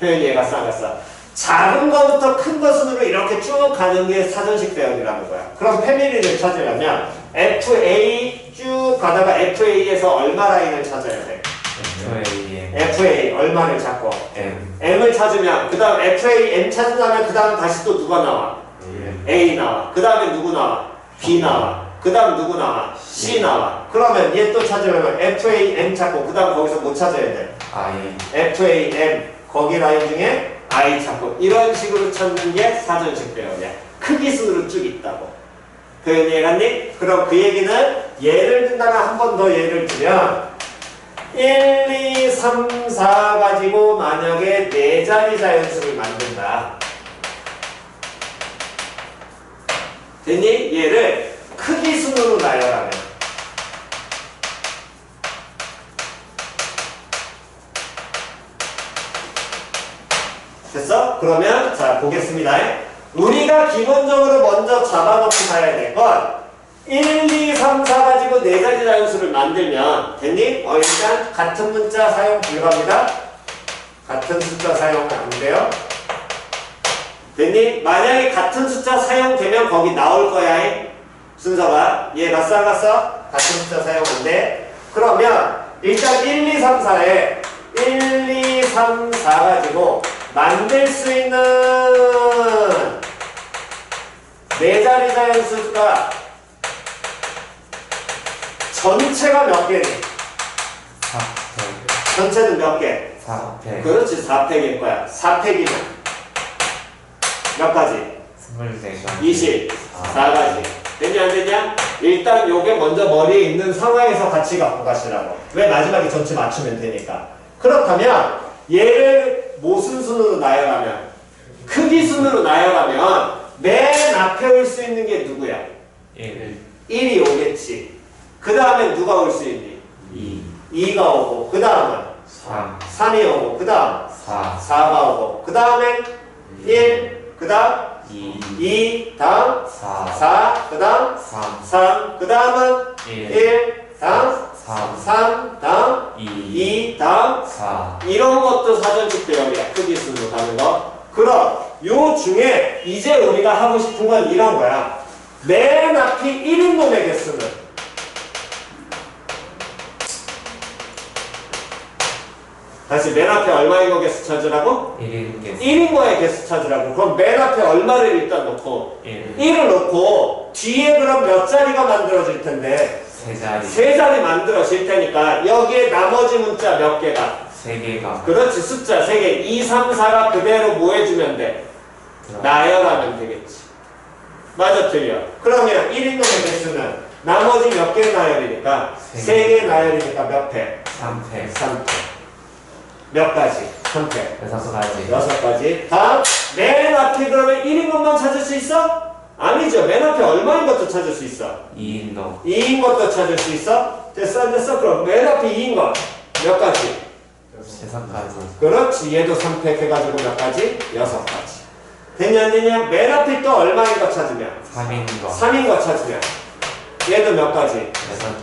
표현 이해가 쌍갔어. 작은 거부터 큰 거 순으로 이렇게 쭉 가는 게 사전식 배열이라는 거야. 그럼 패밀리를 찾으려면 FA 쭉 가다가 FA에서 얼마 라인을 찾아야 돼? FAM. FA 얼마를 찾고 M. M을 찾으면 그 다음 FA M 찾은 다음에 그 다음 다시 또 누가 나와? A 나와. 그 다음에 누구 나와? B 나와. 그 다음 누구 나와? C 나와. 그러면 얘 또 찾으려면 FA M 찾고 그 다음 거기서 뭐 찾아야 돼? I. FA M 거기 라인 중에 I 찾고 이런 식으로 찾는 게 사전식 배열이야. 크기 순으로 쭉 있다고. 표현 이해갔니? 그럼 그 얘기는 예를 든다면 한 번 더 예를 들면 1, 2, 3, 4 가지고 만약에 4자리 자연수를 만든다. 됐니? 얘를 크기 순으로 나열하면 됐어? 그러면 자 보겠습니다. 우리가 기본적으로 먼저 잡아놓고 가야 될 건 1, 2, 3, 4 가지고 4가지 자연수를 만들면 됐니? 일단 같은 문자 사용 불가입니다. 같은 숫자 사용 안 돼요. 됐니? 만약에 같은 숫자 사용되면 거기 나올 거야. 순서가 얘 몇 살 갔어? 같은 숫자 사용 안 돼. 그러면 일단 1, 2, 3, 4에 1, 2, 3, 4 가지고 만들 수 있는 4자리 자연수가 전체가 몇 개니? 4팩. 전체는 몇 개? 4팩. 그렇지 4팩일 거야. 4팩이면 몇 가지? 24가지. 24가지. 되냐 안 되냐? 일단 요게 먼저 머리에 있는 상황에서 같이 갖고 가시라고. 왜 마지막에 전체 맞추면 되니까. 그렇다면 얘를 무슨 순으로 나열하면? 크기 순으로 나열하면 맨 앞에 올 수 있는 게 누구야? 1. 1이 오겠지. 그 다음에 누가 올 수 있니? 2. 2가 오고 그 다음은 3. 3이 오고 그 다음 4. 4가 오고 그 다음엔 1, 그 다음 2. 2, 다음 4. 4, 그 다음 3. 3, 그 다음은 1. 1, 다음 3. 3, 다음 2. 2, 다음 4. 이런 것도 사전식 배열이야. 크기 순으로 가는 거. 그럼 요 중에 이제 우리가 하고 싶은 건 이런 거야. 맨 앞이 1인 놈의 개수는 다시 맨 앞에 얼마인 거 개수 찾으라고? 1인 개수. 1인 거의 개수 찾으라고. 그럼 맨 앞에 얼마를 일단 놓고 1. 1을 놓고 뒤에 그럼 몇 자리가 만들어질 텐데 3자리. 3자리 만들어질 테니까 여기에 나머지 문자 몇 개가? 3개가. 그렇지. 숫자 3개. 2, 3, 4가 그대로 뭐 해주면 돼? 나열하면 되겠지. 맞아 틀려. 그러면 1인 놈의 개수는 나머지 몇 개 나열이니까 3개 나열이니까 몇 회? 3팩. 3회. 몇 가지? 3회. 6가지. 6가지. 다음 맨 앞에 그러면 1인 것만 찾을 수 있어? 아니죠. 맨 앞에 얼마인 것도 찾을 수 있어? 2인도 2인 것도 찾을 수 있어? 됐어 안 됐어? 그럼 맨 앞에 2인 것 몇 가지? 6가지 그렇지. 얘도 선택해가지고 몇 가지? 6가지. 됐냐 안 됐냐? 맨 앞에 또 얼마인 것 찾으면? 3인도 3인 것 찾으면 얘도 몇 가지?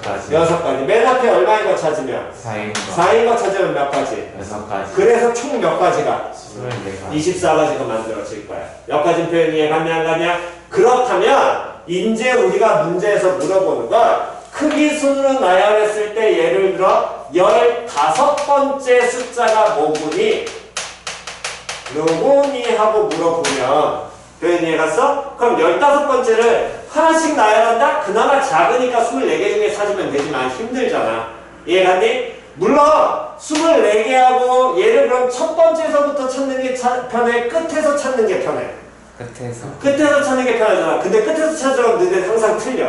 6가지 6가지. 맨 앞에 얼마인 것 찾으면? 4인도 4인 것 찾으면 몇 가지? 6가지 그래서 총 몇 가지가? 24가지 24가지가 만들어질 거야. 몇 가지 표현이 이해가냐 안 가냐? 그렇다면 이제 우리가 문제에서 물어보는 건 크기 순으로 나열했을 때 예를 들어 15번째 숫자가 뭐구니? 누구니? 하고 물어보면 표현 이해갔어? 그럼 15번째를 하나씩 나열한다? 그나마 작으니까 24개 중에 찾으면 되지만 힘들잖아. 이해갔니? 물론 24개하고 얘를 그럼 첫 번째에서부터 찾는 게 편해? 끝에서 찾는 게 편해? 끝에서 찾는 게 편하잖아. 근데 끝에서 찾으라고 너희들 항상 틀려.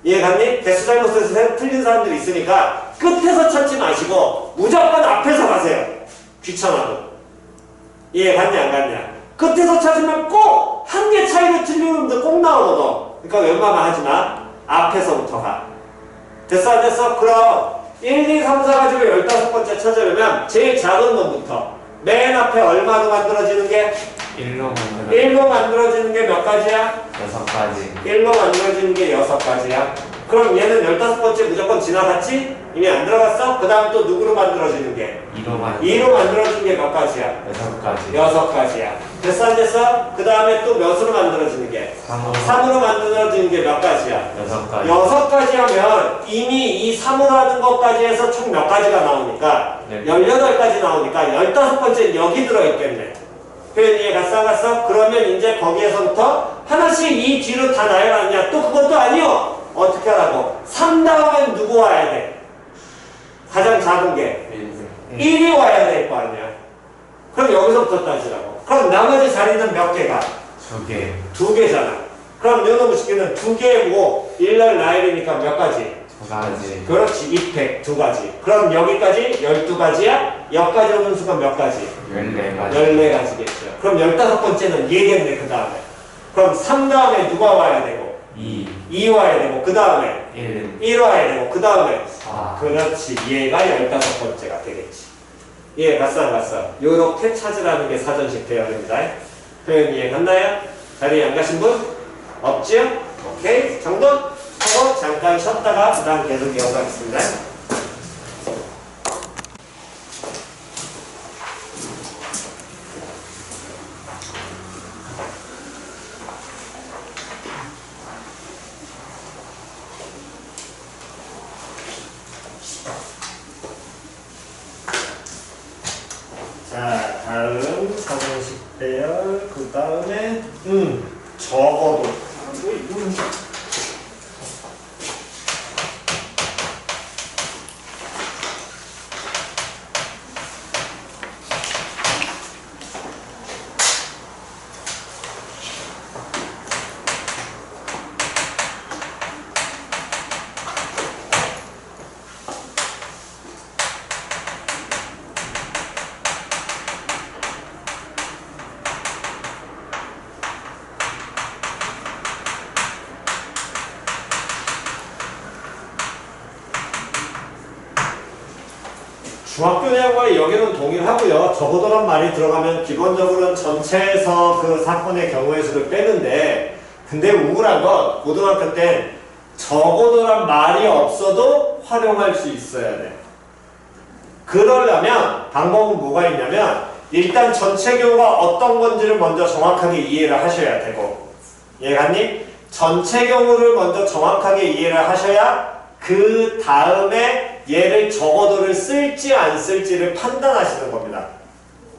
이해갔니? 개수 잘못해서 틀린 사람들이 있으니까 끝에서 찾지 마시고 무조건 앞에서 가세요. 귀찮아도. 이해갔냐 안 갔냐? 끝에서 찾으면 꼭 한 개 차이로 틀리는 놈도 꼭 나오거든. 그러니까 웬만하면 하지 마. 앞에서부터 가. 됐어 안 됐어? 그럼 1, 2, 3, 4 가지고 15번째 찾으려면 제일 작은 놈부터 맨 앞에 얼마로 만들어지는 게? 1로 만들어지는 게 몇 가지야? 6가지 1로 만들어지는 게 6가지야. 그럼 얘는 15번째 무조건 지나갔지? 이미 안 들어갔어? 그 다음 또 누구로 만들어지는 게? 2로 만들어지는 게 몇 가지야? 6가지 6가지야. 됐어 안 됐어? 그 다음에 또 몇으로 만들어지는 게? 3으로 만들어지는 게 몇 가지야? 6가지 6가지 하면 이미 이 3으로 하는 것까지 해서 총 몇 가지가 나오니까 네. 18가지 나오니까 15번째는 여기 들어있겠네. 표현 이해갔어 안 갔어? 그러면 이제 거기에서부터 하나씩 이 뒤로 다 나열하느냐? 또 그것도 아니요. 어떻게 하라고? 3 다음엔 누구 와야 돼? 가장 작은 게 1이 와야 될 거 아니야. 그럼 여기서부터 따지라고. 그럼 나머지 자리는 몇 개가? 2개 2개잖아. 그럼 요놈의 식기는 2개고 일날 나열이니까 몇 가지? 2가지 그렇지. 200 2가지. 그럼 여기까지 12가지야? 여기까지 오는 수가 몇 가지? 14가지 14가지겠죠. 그럼 15번째는 얘겠네. 그 다음에. 그럼 3 다음에 누가 와야 되고? 2 와야 되고 그 다음에 1 와야 되고 그 다음에 4 그렇지. 얘가 15번째가 되겠지. 이해 갔어 안 갔어? 요렇게 찾으라는 게 사전식 대열입니다. 표현 이해 갔나요? 자리에 안 가신 분? 없지요? 오케이. 정도 하고 잠깐 쉬었다가 그 다음 계속 이어가겠습니다. 자, 다음 사전식 대열. 그 다음에 적어도 중학교 내용과 여기는 동일하고요. 적어도란 말이 들어가면 기본적으로는 전체에서 그 사건의 경우의 수를 빼는데, 근데 우울한 건 고등학교 때 적어도란 말이 없어도 활용할 수 있어야 돼. 그러려면 방법은 뭐가 있냐면 일단 전체 경우가 어떤 건지를 먼저 정확하게 이해를 하셔야 되고, 이해갔니? 전체 경우를 먼저 정확하게 이해를 하셔야 그 다음에 얘를 적어도를 쓸지 안 쓸지를 판단하시는 겁니다.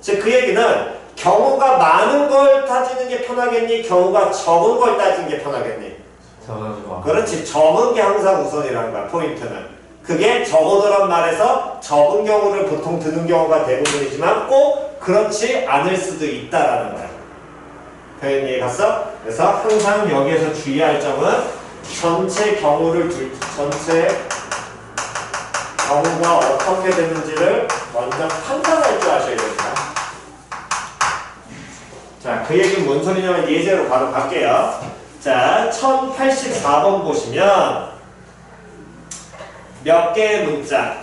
즉 그 얘기는 경우가 많은 걸 따지는 게 편하겠니? 경우가 적은 걸 따지는 게 편하겠니? 적은 거 그렇지. 적은 게 항상 우선이라는 거야. 포인트는. 그게 적어도란 말에서 적은 경우를 보통 드는 경우가 대부분이지만 꼭 그렇지 않을 수도 있다라는 거야. 표현 이해 갔어? 그래서 항상 여기에서 주의할 점은 전체 경우가 어떻게 되는지를 먼저 판단할 줄 아셔야 됩니다. 자, 그 얘기는 뭔 소리냐면 예제로 바로 갈게요. 자, 1084번 보시면 몇 개의 문자?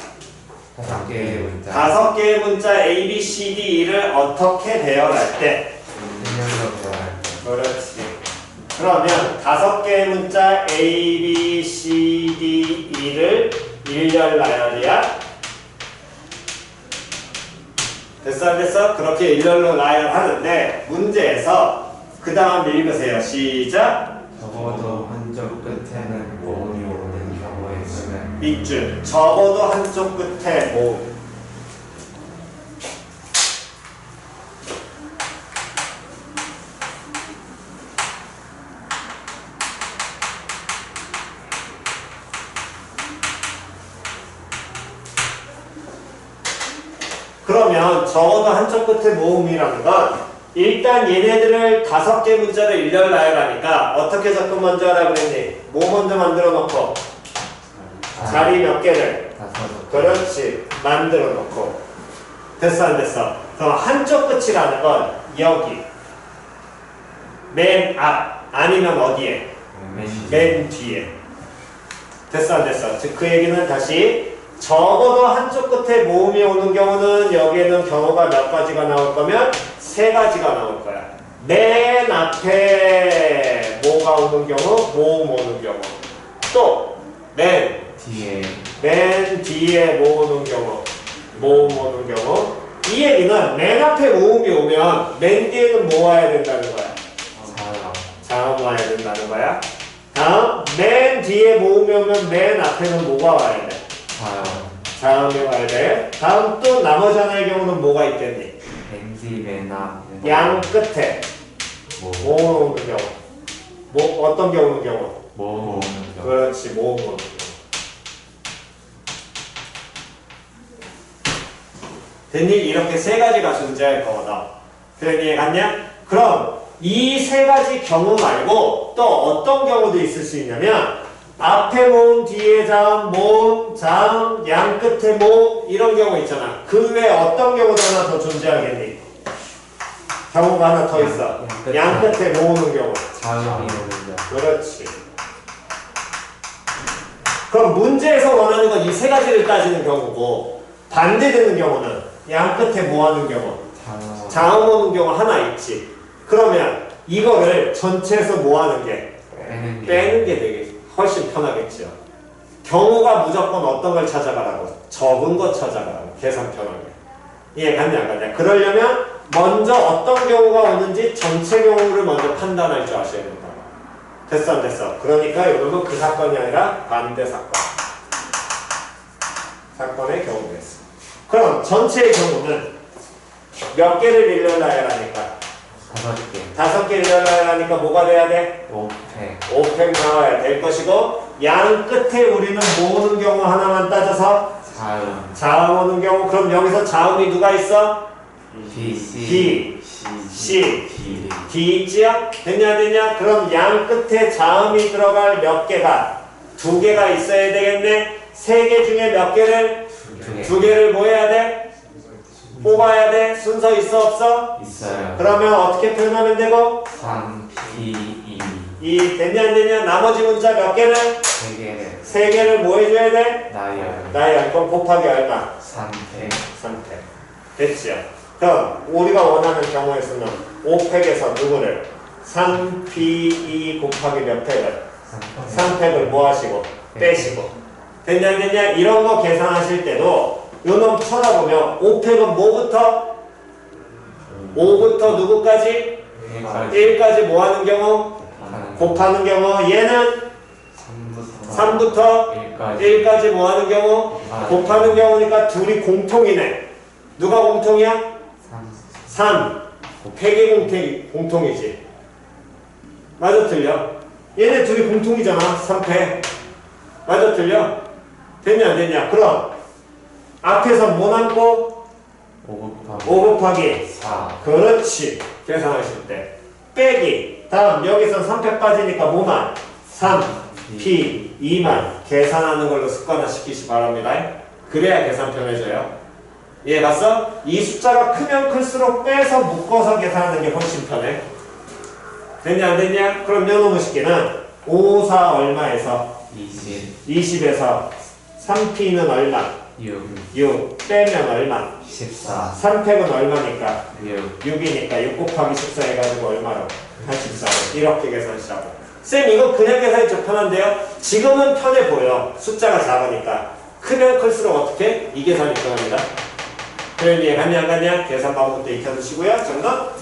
5개의 문자. 5개의 문자 A, B, C, D를 어떻게 배열할 때? 일렬로 배열할 때. 그렇지. 그러면 5개의 문자 A, B, C, D, E를 일렬 나열이야? 됐어 안 됐어? 그렇게 일렬로 나열하는데 문제에서 그 다음 읽으세요. 시작. 적어도 한쪽 끝에는 모음이 오는 경우에 있으면 밑줄. 적어도 한쪽 끝에 모음. 그러면 적어도 한쪽 끝에 모음이라는 건 일단 얘네들을 5개 문자를 일렬 나열하니까 어떻게 접근 먼저 하라 그랬니? 뭐 먼저 만들어 놓고 자리 몇 개를 5개. 그렇지 만들어 놓고 됐어 안 됐어? 그럼 한쪽 끝이라는 건 여기 맨 앞 아니면 어디에? 맨 뒤에 됐어 안 됐어? 즉 그 얘기는 다시 적어도 한쪽 끝에 모음이 오는 경우는 여기에는 경우가 몇 가지가 나올 거면 3가지가 나올 거야. 맨 앞에 뭐가 오는 경우? 모음 오는 경우. 또 맨 뒤에 뭐 오는 경우? 모음 오는 경우. 이 얘기는 맨 앞에 모음이 오면 맨 뒤에는 뭐 와야 된다는 거야? 자음 와야 된다는 거야. 다음 맨 뒤에 모음이 오면 맨 앞에는 뭐가 와야 돼? 자음이 와야 돼. 다음 또 나머지 하나의 경우는 뭐가 있겠니? 양 끝에 모음 오는 경우. 뭐 어떤 경우 오는 경우? 모음 오는 경우. 그렇지 모음 오는 경우. 됐니? 이렇게 3가지가 존재할 거거든. 그래 이해갔냐? 그럼 이 3가지 경우 말고 또 어떤 경우도 있을 수 있냐면 앞에 모음, 뒤에 자음, 모음, 자음, 양 끝에 모음 이런 경우 있잖아. 그 외에 어떤 경우도 하나 더 존재하겠니? 경우가 하나 더 있어. 양 끝에 모으는 경우. 자음이 오는 경우. 그렇지. 그럼 문제에서 원하는 건 이 3가지를 따지는 경우고 반대되는 경우는 양 끝에 뭐 하는 경우? 자음 오는 경우 하나 있지. 그러면 이거를 전체에서 뭐 하는 게? 빼는 게 되게 훨씬 편하겠죠. 경우가 무조건 어떤 걸 찾아가라고? 적은 거 찾아가라고. 계산 편하게. 이해 갔냐 안 갔냐? 그러려면 먼저 어떤 경우가 오는지 전체 경우를 먼저 판단할 줄 아셔야 된다. 됐어 안 됐어? 그러니까 이거는 그 사건이 아니라 반대 사건. 사건의 경우가 있어. 그럼 전체의 경우는 몇 개를 일렬 나열하니까? 5개 일렬 나열하니까 뭐가 돼야 돼? 5팩 나와야 될 것이고 양 끝에 우리는 모으는 경우 하나만 따져서 자음 오는 경우. 그럼 여기서 자음이 누가 있어? B, C, D 있지요? 됐냐? 그럼 양 끝에 자음이 들어갈 몇 개가? 2개가 있어야 되겠네? 3개 중에 몇 개를? 2개를 뭐 해야 돼? 뽑아야 돼? 순서 있어 없어? 있어요. 그러면 어떻게 표현하면 되고? 3, P, 2 됐냐 안 됐냐? 나머지 문자 몇 개를? 3개를 3개를 뭐 해줘야 돼? 나열. 그럼 곱하기 얼마? 3팩. 됐지요? 그럼 우리가 원하는 경우에서는 5팩에서 누구를? 3P2 곱하기 몇 팩을? 3팩을 뭐 하시고? 빼시고. 됐냐 안 됐냐? 이런 거 계산하실 때도 요놈 쳐다보면 5팩은 뭐부터? 5부터 누구까지? 1까지 뭐 하는 경우? 곱하는 경우. 얘는 3부터 1까지 뭐 하는 경우? 곱하는 경우니까 둘이 공통이네. 누가 공통이야? 3. 팩이 공통이지. 맞아 틀려? 얘네 둘이 공통이잖아. 3팩. 맞아 틀려? 됐냐 안 됐냐? 그럼 앞에서 뭐 남고? 5 곱하기 4. 그렇지. 계산하실 때 빼기. 다음 여기서 3팩 빠지니까 뭐만? 3, P, 2만 계산하는 걸로 습관화 시키시 바랍니다. 그래야 계산 편해져요. 이해 갔어? 이 숫자가 크면 클수록 빼서 묶어서 계산하는 게 훨씬 편해. 됐냐 안 됐냐? 그럼 요놈의 식기는 5, 4 얼마에서 20 20에서 3p는 얼마? 6 6 빼면 얼마? 14 3팩은 얼마니까? 6 6이니까 6 곱하기 14 해가지고 얼마로? 84로 이렇게 계산시라고. 쌤 이거 그냥 계산이 좀 편한데요? 지금은 편해 보여. 숫자가 작으니까. 크면 클수록 어떻게? 이 계산이 편합니다. 표현 이해 갔냐 안 갔냐? 계산 방법부터 익혀두시고요. 정답.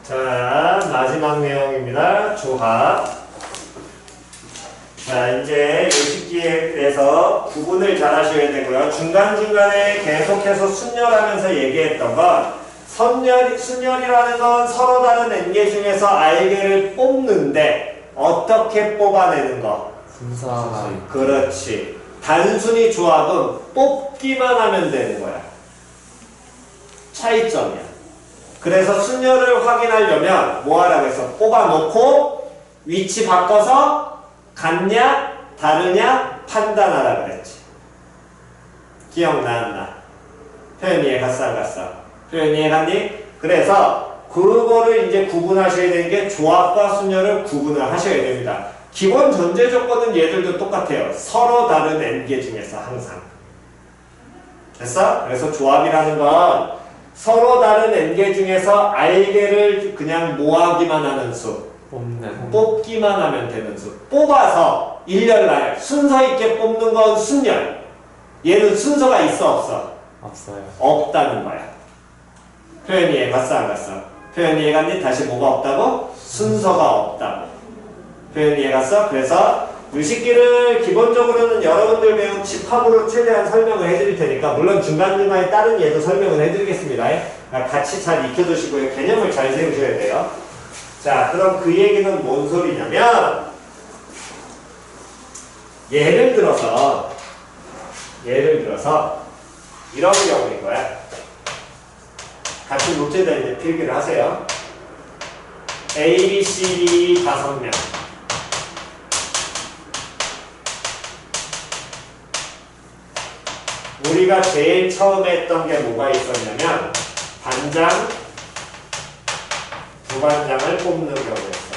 자, 마지막 내용입니다. 조합. 자, 이제 요식기에서 구분을 잘 하셔야 되고요. 중간중간에 계속해서 순열하면서 얘기했던 건 순열이라는 건 서로 다른 n개 중에서 r개를 뽑는데 어떻게 뽑아내는 거? 순서가 그렇지. 단순히 조합은 뽑기만 하면 되는 거야. 차이점이야. 그래서 순열을 확인하려면 뭐 하라고 했어? 뽑아놓고 위치 바꿔서 같냐 다르냐 판단하라 그랬지. 기억나 안 나? 표현 이해 갔어 안 갔어? 표현 이해 갔니? 그래서 그거를 이제 구분하셔야 되는 게 조합과 순열을 구분을 하셔야 됩니다. 기본 전제 조건은 얘들도 똑같아요. 서로 다른 n개 중에서 항상. 됐어? 그래서 조합이라는 건 서로 다른 n개 중에서 r개를 그냥 모아기만 하는 수, 뽑기만 하면 되는 수. 뽑아서 일렬을 아예 순서 있게 뽑는 건 순열. 얘는 순서가 있어 없어? 없어요. 없다는 거야. 표현 이해 갔어 안 갔어? 표현 이해 갔니? 다시 뭐가 없다고? 순서가 없다고. 표현 이해 갔어? 그래서 유식기를 기본적으로는 여러분들 배운 집합으로 최대한 설명을 해드릴 테니까 물론 중간중간에 다른 예도 설명을 해드리겠습니다. 같이 잘 익혀두시고요. 개념을 잘 세우셔야 돼요. 자, 그럼 그 얘기는 뭔 소리냐면 예를 들어서 이런 경우인 거야. 같은 노트에다 이제 필기를 하세요. A, B, C, D 5명. 우리가 제일 처음에 했던 게 뭐가 있었냐면 반장, 부반장을 뽑는 경우였어.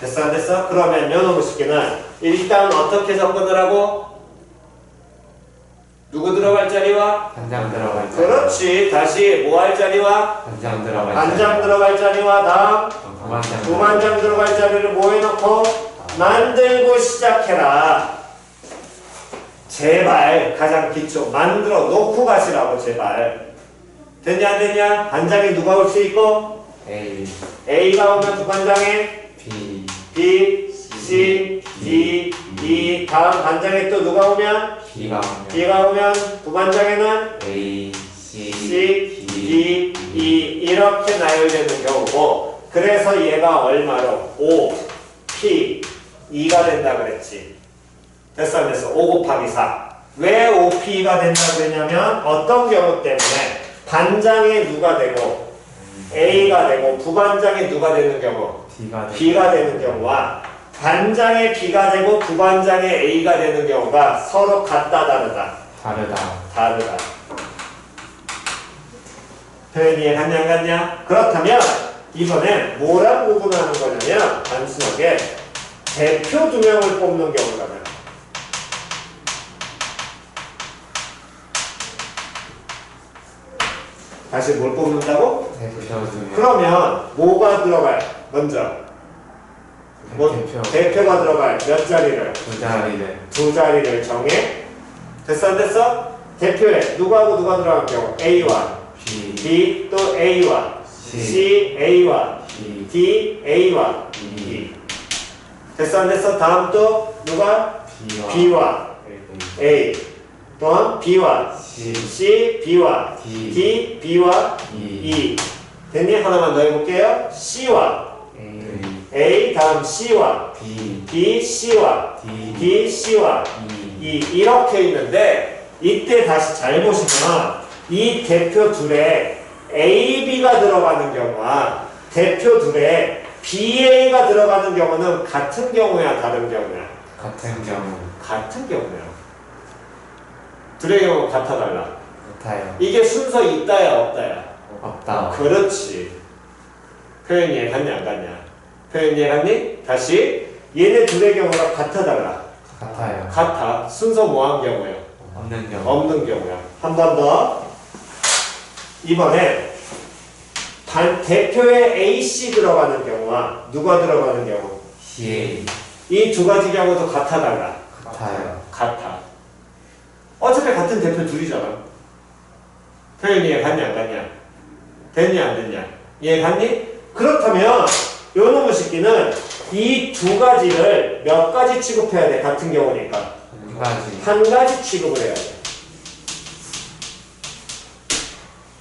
됐어 안 됐어? 그러면 요놈의 식기는 일단 어떻게 접근을 하고 누구 들어갈 자리와? 반장 들어갈 자리. 그렇지. 다시 뭐 할 자리와? 반장 들어갈 자리. 반장 들어갈 자리와 다음 부반장. 부반장 들어갈 자리를 뭐 해놓고 만들고 시작해라. 제발 가장 기초 만들어 놓고 가시라고 제발. 됐냐 안 됐냐? 반장에 누가 올 수 있고 A, A가 오면 부반장에 B, B, C, D, E 다음 반장에 또 누가 오면 B가 오면 B가 오면 부반장에는 A, C, C, D, E 이렇게 나열되는 경우고 그래서 얘가 얼마로? 5, P, 2가 된다 그랬지. 됐어 안 됐어? 5 곱하기 4. 왜 5P가 된다고 했냐면 어떤 경우 때문에 반장에 누가 되고 A가 되고 부반장에 누가 되는 경우 B가 되는 경우와 반장에 B가 되고 부반장에 A가 되는 경우가 서로 같다 다르다? 다르다. 표현이 이해갔냐 안 갔냐? 그렇다면 이번엔 뭐랑 구분하는 거냐면 단순하게 대표 2명을 뽑는 경우라면 다시 뭘 뽑는다고? 대표 2명. 그러면 뭐가 들어갈? 먼저 대표가 들어갈 몇 자리를? 2자리를. 2자리를 정해. 됐어 안 됐어? 대표에 누구하고 누가 들어갈 경우? A와 B, B 또 A와 C A와 B, D A와 E. 됐어 안 됐어? 다음 또 누가? B와 B와 A 또한 B와 C, C B와 D, D B와 E, E. 됐니? 하나만 더 해볼게요. C와 A, A 다음 C와 B, B C와 D, D C와 E, 이렇게 있는데 이때 다시 잘 보시면 이 대표 둘에 A, B가 들어가는 경우와 대표 둘에 BA가 들어가는 경우는 같은 경우야 다른 경우야? 같은 경우. 같은 경우야. 둘의 경우 같아 달라. 같아요. 이게 순서 있다야 없다야? 없다. 그렇지. 표현 이해갔냐 안 갔냐? 표현 이해갔니? 다시 얘네 둘의 경우가 같아 달라. 같아요. 같아. 순서 뭐한 경우예요? 없는 경우. 없는 경우야. 한 번 더. 이번에 대표에 AC 들어가는 경우와 누가 들어가는 경우? C, 이 두 가지 경우도 같아 달라. 같아요. 같아. 어차피 같은 대표 둘이잖아. 표현 이해갔냐 안 갔냐? 됐냐 안 됐냐? 이해갔니? 그렇다면 요놈의 식기는 이 두 가지를 몇 가지 취급해야 돼? 같은 경우니까. 한 가지. 한 가지 취급을 해야 돼.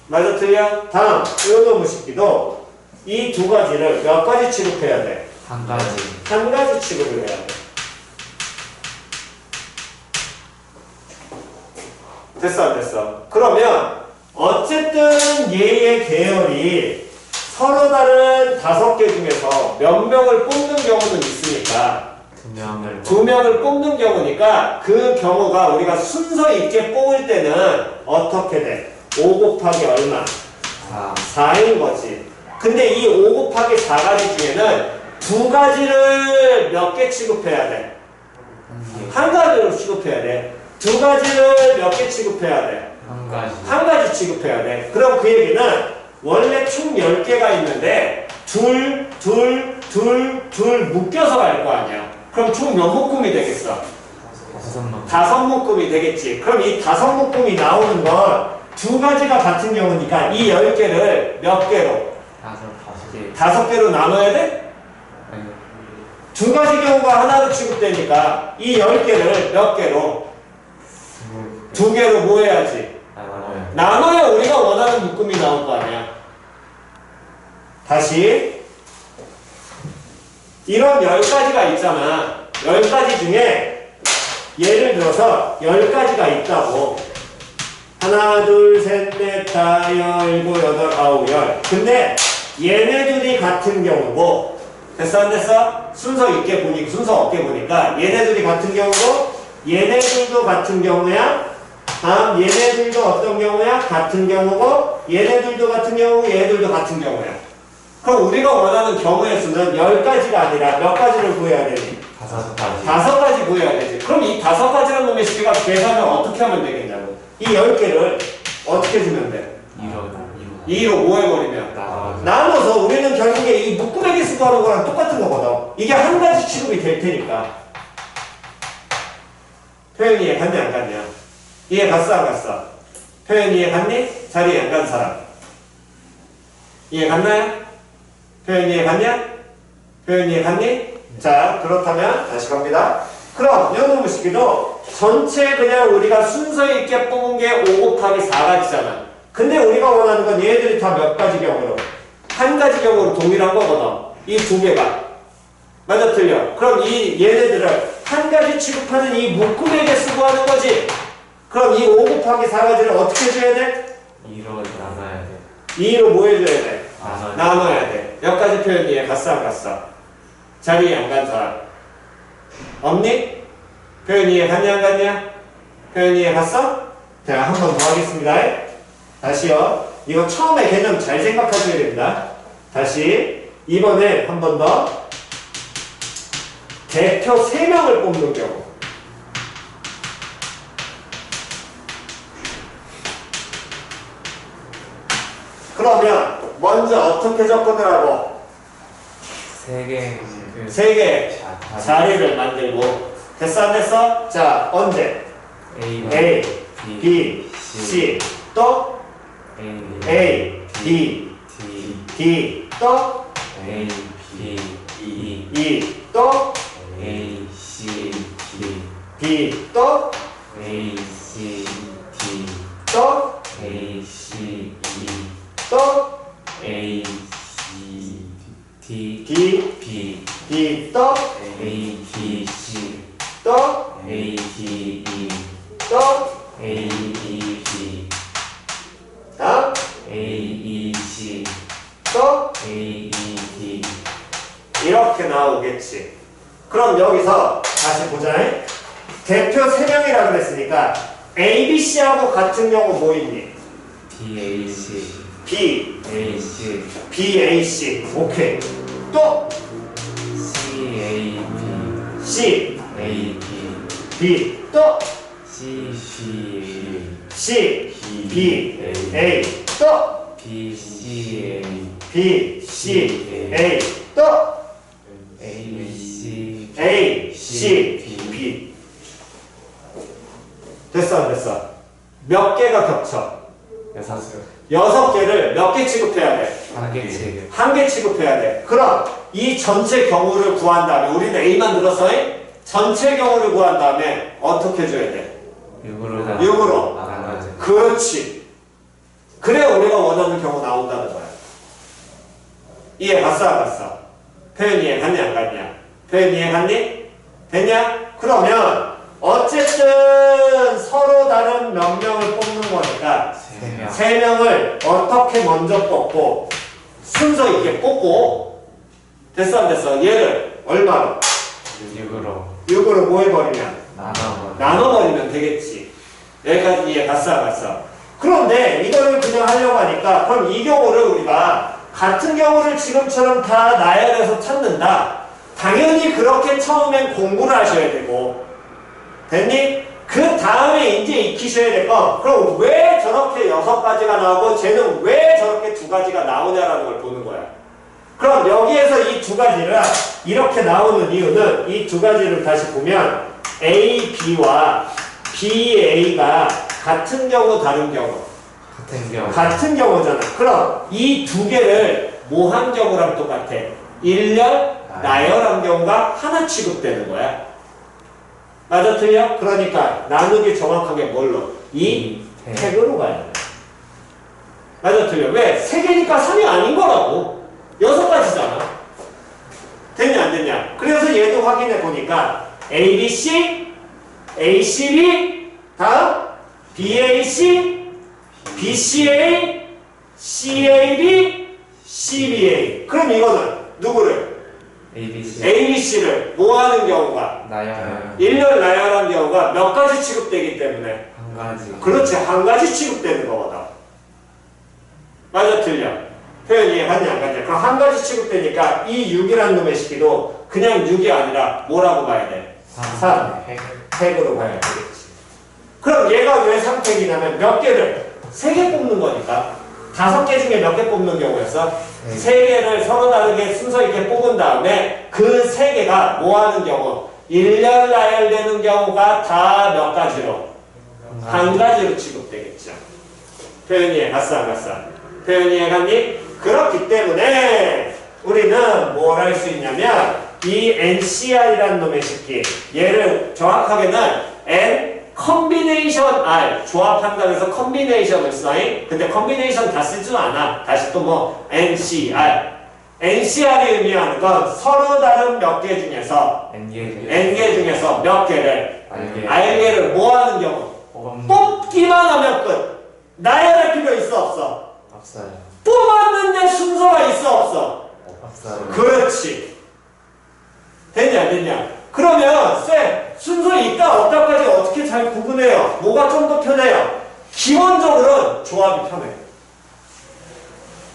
맞아 틀려? 다음 요놈의 식기도 이 두 가지를 몇 가지 취급해야 돼? 한 가지. 한 가지 취급을 해야 돼. 됐어 안 됐어? 그러면 어쨌든 얘의 계열이 서로 다른 5개 중에서 몇 명을 뽑는 경우는 있으니까 2명을. 2명을 뽑는 경우니까 그 경우가 우리가 순서 있게 뽑을 때는 어떻게 돼? 5 곱하기 얼마? 4. 4인 거지. 근데 이 5 곱하기 4가지 중에는 2가지를 몇 개 취급해야 돼? 한 가지로 취급해야 돼. 2가지를 몇 개 취급해야 돼? 한 가지. 한 가지 취급해야 돼. 그럼 그 얘기는 원래 총 10개가 있는데 둘 묶여서 갈 거 아니야. 그럼 총 몇 묶음이 되겠어? 5명. 5 묶음이 되겠지. 그럼 이 5 묶음이 나오는 건 두 가지가 같은 경우니까 이 10개를 몇 개로? 다섯 개. 5개로 나눠야 돼? 아니, 두 가지 경우가 하나로 취급되니까 이 10개를 몇 개로? 2개로 뭐 해야지? 나눠요. 나눠야 우리가 원하는 묶음이 나올 거 아니야. 다시 이런 10가지가 있잖아. 10가지 중에 예를 들어서 10가지가 있다고. 하나, 둘, 셋, 넷, 다, 일곱, 여덟, 아홉, 열. 근데 얘네들이 같은 경우고, 됐어 안 됐어? 순서 있게 보니까, 순서 없게 보니까 얘네들이 같은 경우고, 얘네들도 같은 경우야. 다음 얘네들도 어떤 경우야? 같은 경우고, 얘네들도 같은 경우고, 얘네들도 같은 경우야. 그럼 우리가 원하는 경우의 수는 10가지가 아니라 몇 가지를 구해야 되니? 5가지. 5가지 구해야 되지. 그럼 이 5가지라는 놈의 시계가 계산을 어떻게 하면 되겠냐고. 이 10개를 어떻게 주면 돼? 2로 뭐 해버리면? 나눠서 우리는 결국에 이 묶음의 개수 구하는 거랑 똑같은 거거든. 이게 한 가지 취급이 될 테니까. 표현이 이해 갔냐 안 갔냐? 이해 갔어 안 갔어? 표현이 이해 갔니? 자리에 안 간 사람. 이해 갔나요? 표현이 이해 갔냐? 표현이 이해 갔니? 자, 그렇다면 다시 갑니다. 그럼 이놈의 식기도 전체 그냥 우리가 순서 있게 뽑은 게 5 곱하기 4가지잖아. 근데 우리가 원하는 건 얘들이 다 몇 가지 경우로? 한 가지 경우로 동일한 거거든. 이 두 개가. 맞아 틀려? 그럼 이 얘네들을 한 가지 취급하는 이 묶음의 개수 구하는 거지. 그럼 이 5 곱하기 4가지를 어떻게 줘야 돼? 2로 나눠야 돼. 2로 뭐 해줘야 돼? 나눠야 돼. 나눠야 돼. 몇 가지 표현 이해 갔어 안 갔어? 자리에 안 간 사람 없니? 표현 이해 갔냐 안 갔냐? 표현 이해 갔어? 자, 한 번 더 하겠습니다. 다시요. 이거 처음에 개념 잘 생각하셔야 됩니다. 다시 이번에 한 번 더. 대표 3명을 뽑는 경우. 그러면 먼저 어떻게 접근을 하고? 3개. 3개 자리를 만들고. 됐어 안 됐어? 자, 언제? A, B, C, 또 A, B, D, 또 A, B, E, E, 또 A, C, D, B, 또 A, C, D, 또 A, C, E, 또 A, C, D, D, B, D, 또 A, B, C, 또 A, D, E, 또 A, E, B, 다음 A, E, C, 또 A, E, D. 이렇게 나오겠지. 그럼 여기서 다시 보자. 대표 3명이라고 그랬으니까 A, B, C하고 같은 경우 뭐 있니? B, A, C, B, A, C, B, A, C. 오케이. 또 C, A, B, C, A, B, B, 또 C, C, C, B, A, 또 B, C, B, C, A, 또 A, A, C, A, C, B. 됐어 안 됐어? 몇 개가 겹쳐? 6개를 몇 개 취급해야 돼? 한 개, 세 개. 한 개 취급해야 돼. 그럼 이 전체 경우를 구한 다음에 우리는 A만 들었어. 전체 경우를 구한 다음에 어떻게 해줘야 돼? 6으로 6으로. 나눠야지. 그렇지. 그래 우리가 원하는 경우 나온다는 거야. 이해 갔어 안 갔어? 표현 이해 갔냐 안 갔냐? 표현 이해 갔니? 됐냐? 그러면 어쨌든 서로 다른 몇 명을 뽑는 거니까 3명. 3명을 어떻게 먼저 뽑고 순서 있게 뽑고. 됐어 안 됐어? 얘를 얼마로? 6으로 6으로 뭐 해버리면? 나눠버려. 나눠버리면 되겠지. 여기까지 이해 갔어 안 갔어? 그런데 이거를 그냥 하려고 하니까 그럼 이 경우를 우리가 같은 경우를 지금처럼 다 나열해서 찾는다. 당연히 그렇게 처음엔 공부를 하셔야 되고. 됐니? 그 다음에 이제 익히셔야 될 거. 그럼 왜 저렇게 6가지가 나오고 쟤는 왜 저렇게 2가지가 나오냐라는 걸 보는 거야. 그럼 여기에서 이 2가지를 이렇게 나오는 이유는 이 2가지를 다시 보면 A, B와 B, A가 같은 경우 다른 경우. 같은 경우. 같은 경우잖아. 그럼 이 두 개를 뭐한 경우랑 똑같아? 일렬, 나열한 경우가 하나 취급되는 거야. 맞아, 틀려? 그러니까 나누기 정확하게 뭘로? 이 택으로 가야 돼. 맞아, 틀려? 왜? 3개니까 3이 아닌 거라고. 6가지잖아. 됐냐, 안 됐냐? 그래서 얘도 확인해 보니까 ABC, ACB, 다음 BAC, BCA, CAB, CBA. 그럼 이거는 누구를? ABC. ABC를 뭐 하는 경우가? 나열. 일렬 나열한 경우가 몇 가지 취급되기 때문에 한 가지. 그렇지, 한 가지 취급되는 거거든. 맞아, 틀려? 표현 이해갔냐, 안 갔냐? 그럼 한 가지 취급되니까 이 6이라는 놈의 식기도 그냥 6이 아니라 뭐라고 봐야 돼? 3. 택으로 봐야 되겠지. 그럼 얘가 왜 3택이냐면 몇 개를? 3개 뽑는 거니까. 5개 중에 몇 개 뽑는 경우였어? 3개를 서로 다르게 순서 있게 뽑은 다음에 그 3개가 뭐 하는 경우? 일렬 나열되는 경우가 다 몇 가지로? 한 가지로 취급되겠죠. 표현 이해 갔어, 안 갔어? 표현 이해 갔니? 그렇기 때문에 우리는 뭘 할 수 있냐면 이 NCR이라는 놈의 식기, 얘를 정확하게는 N 컨비네이션 R 조합한다고 해서 컨비네이션을 써잉. 근데 컨비네이션 다 쓰지도 않아. 다시 또 뭐 NCR NCR이 의미하는 건 서로 다른 몇 개 중에서 N개 중에서 몇 개를 R개를 뭐 하는 경우? 뽑기만 하면 끝. 나열할 필요 있어 없어? 없어요. 뽑았는데 순서가 있어 없어? 없어요. 그렇지. 됐냐 안 됐냐? 그러면 쌤 순서 있다 없다까지 어떻게 잘 구분해요? 뭐가 좀 더 편해요? 기본적으로는 조합이 편해.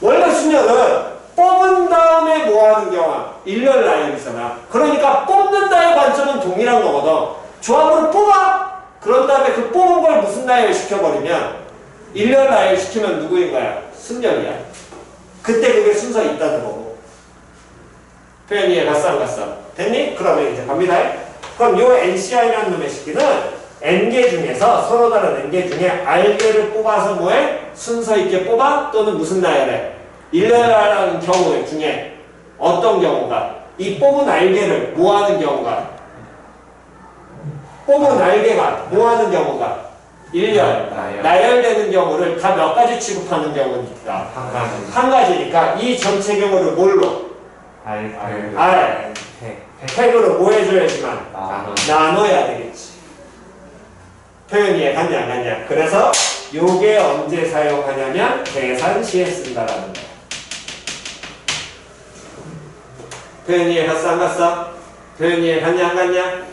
원래 수녀는 뽑은 다음에 뭐 하는 경우야? 일렬 나열이잖아. 그러니까 뽑는다의 관점은 동일한 거거든. 조합으로 뽑아! 그런 다음에 그 뽑은 걸 무슨 나열 시켜버리면 일렬 나열 시키면 누구인 거야? 순열이야. 그때 그게 순서 있다는 거고. 표현 이해 갔어 안 갔어? 됐니? 그러면 이제 갑니다. 그럼 요 NCI라는 놈의 식기는 N개 중에서 서로 다른 N개 중에 R개를 뽑아서 뭐해? 순서 있게 뽑아? 또는 무슨 나열해? 일렬하는 경우 중에 어떤 경우가? 이 뽑은 R개를 뭐 하는 경우가? 뽑은 R개가 뭐 하는 경우가? 일렬, 나열되는 경우를 다 몇 가지 취급하는 경우니까 한 가지. 한 가지니까 이 전체 경우를 뭘로? R 택으로 뭐 해줘야지만 나눠야 되겠지. 표현 이해 갔냐 안 갔냐? 그래서 요게 언제 사용하냐면 계산 시에 쓴다라는 거야. 표현 이해 갔어 안 갔어? 표현 이해 갔냐 안 갔냐?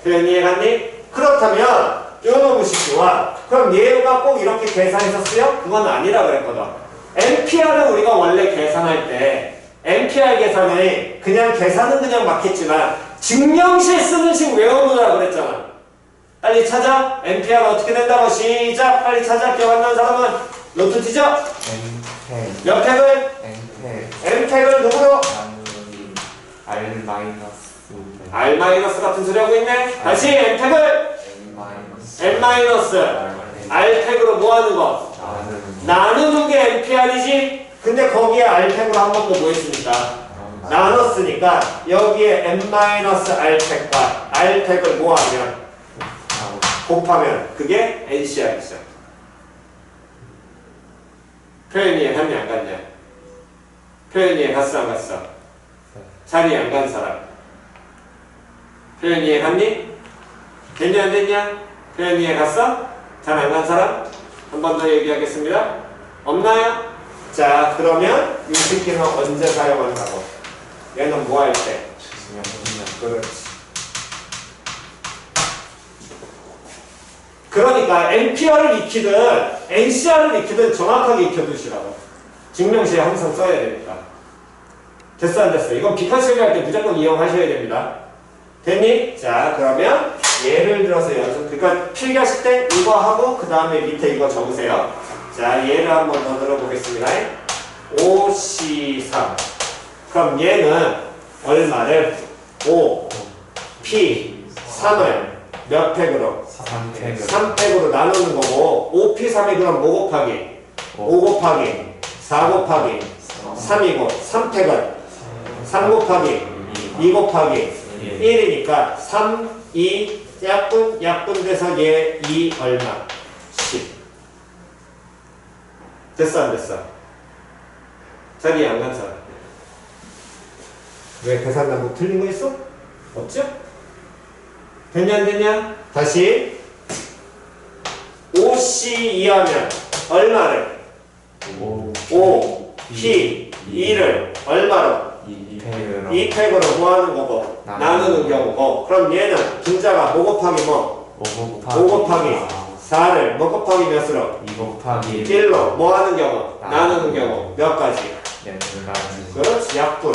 표현 이해 갔니? 그렇다면 요놈의 식기와 그럼 얘가 꼭 이렇게 계산해서 쓰여? 그건 아니라 그랬거든. NPR은 우리가 원래 계산할 때 NPR 계산에 그냥 계산은 그냥 맞겠지만 증명시에 쓰는 식 외워놓으라 그랬잖아. 빨리 찾아. NPR 어떻게 된다고? 시작. 빨리 찾아. 기억 안 나는 사람은 노트 뒤져. 몇 팩을? N팩을 누구로? R 마이너스 같은 소리 하고 있네. 다시 N팩을 N 마이너스 R팩으로 뭐 하는 거? 나누는 게 NPR이지? 근데 거기에 R팩으로 한 번 더 뭐 했으니까? 나눴으니까 여기에 N-R팩과 R팩을 뭐 하면? 곱하면 그게 NCR이죠. 표현 이해 갔냐 안 갔냐? 표현 이해 갔어 안 갔어? 자리 안 간 사람. 표현 이해 갔니? 됐냐 안 됐냐? 표현 이해 갔어? 잘 안 간 사람? 한 번 더 얘기하겠습니다. 없나요? 자, 그러면 이 새끼는 언제 사용한다고? 얘는 뭐 할 때? 그렇지. 그러니까 NPR을 익히든 NCR을 익히든 정확하게 익혀두시라고. 증명시에 항상 써야 되니까. 됐어 안 됐어? 이건 비칸 처리할 때 무조건 이용하셔야 됩니다. 됐니? 자, 그러면 예를 들어서 연습, 그러니까 필기하실 때 이거 하고 그 다음에 밑에 이거 적으세요. 자, 얘를 한번 더 들어보겠습니다. 5C3. 그럼 얘는 얼마를? 5, P, 3을 몇 팩으로? 3팩으로 나누는 거고 5P3이 그럼 뭐 곱하기? 5 곱하기 4 곱하기 3이고 3팩은 3 곱하기 2 곱하기 1이니까 3, 2 약분 돼서 얘 2 얼마? 10 됐어 안 됐어? 자리에 안 간 사람 왜 계산 방법 틀린 거 있어? 없죠? 됐냐 안 됐냐? 다시 5C 이하면 얼마를? 5 P 2를 얼마로? 2팩으로 뭐 하는 거고? 나누는 경우고 그럼 얘는 분자가 5 곱하기 뭐? 5 곱하기 4를 뭐 곱하기 몇으로? 2 곱하기 1로 뭐 하는 경우? 나누는 경우 몇 가지? 그렇지 약분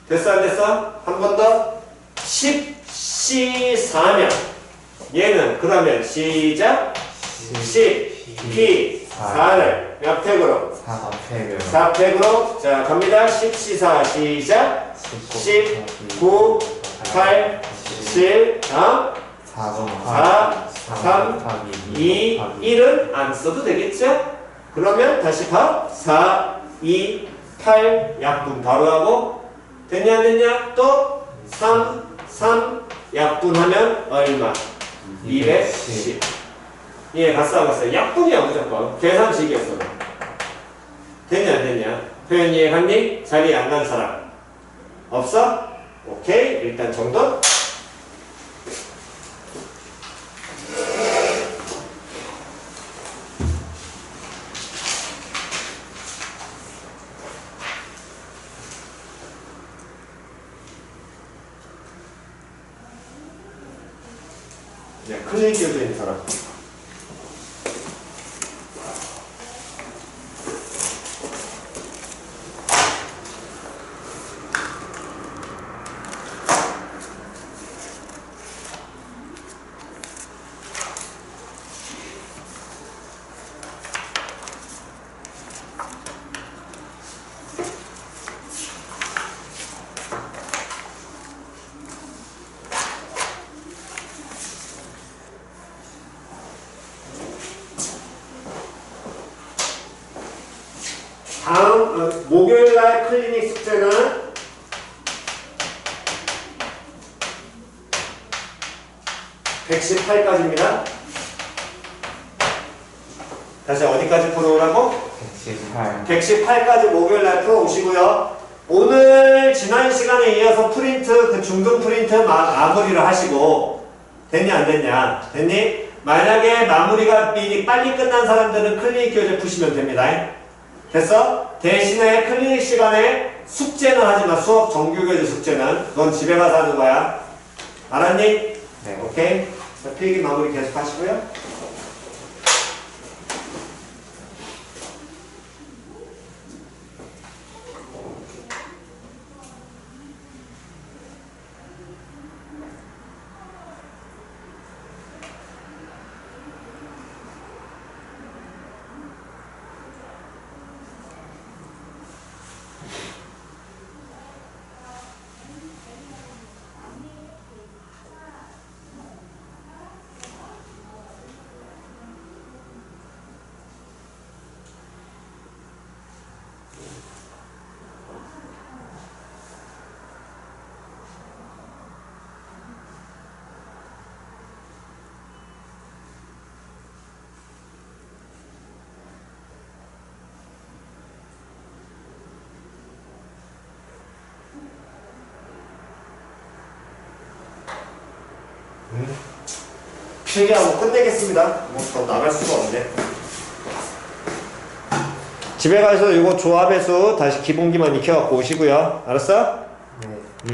됐어 안 됐어? 한 번 더 10C4면 얘는 그러면 시작 10P 4를 몇 팩으로? 4팩으로 자 갑니다 10C4 시작 10, 9, 8, 7 다음 4, 3, 2, 1은 안 써도 되겠죠? 그러면 다시 봐 4, 2, 8 약분 바로 하고 됐냐 안 됐냐? 또 3 약분하면 얼마? 210 예, 갔어 안 갔어? 약분이야 무조건 계산식이었어 됐냐 안 됐냐? 표현 이해갔니? 자리에 안 간 사람 없어? 오케이 일단 정도 네, 클릭 끼워져 있는 사람 다음 목요일날 클리닉 숙제는 118까지입니다. 다시 어디까지 풀어오라고? 118까지 목요일날 풀어오시고요. 오늘 지난 시간에 이어서 프린트 그 중등 프린트 마무리를 하시고 됐냐 안 됐냐? 됐니? 만약에 마무리가 미리 빨리 끝난 사람들은 클리닉 교재 푸시면 됩니다. 됐어? 대신에 클리닉 시간에 숙제는 하지마. 수업 정규교재 숙제는 넌 집에 가서 하는 거야. 알았니? 네. 오케이. 자, 필기 마무리 계속 하시고요. 필기하고 끝내겠습니다. 뭐 더 나갈 수가 없네. 집에 가서 이거 조합해서 다시 기본기만 익혀갖고 오시고요. 알았어? 네.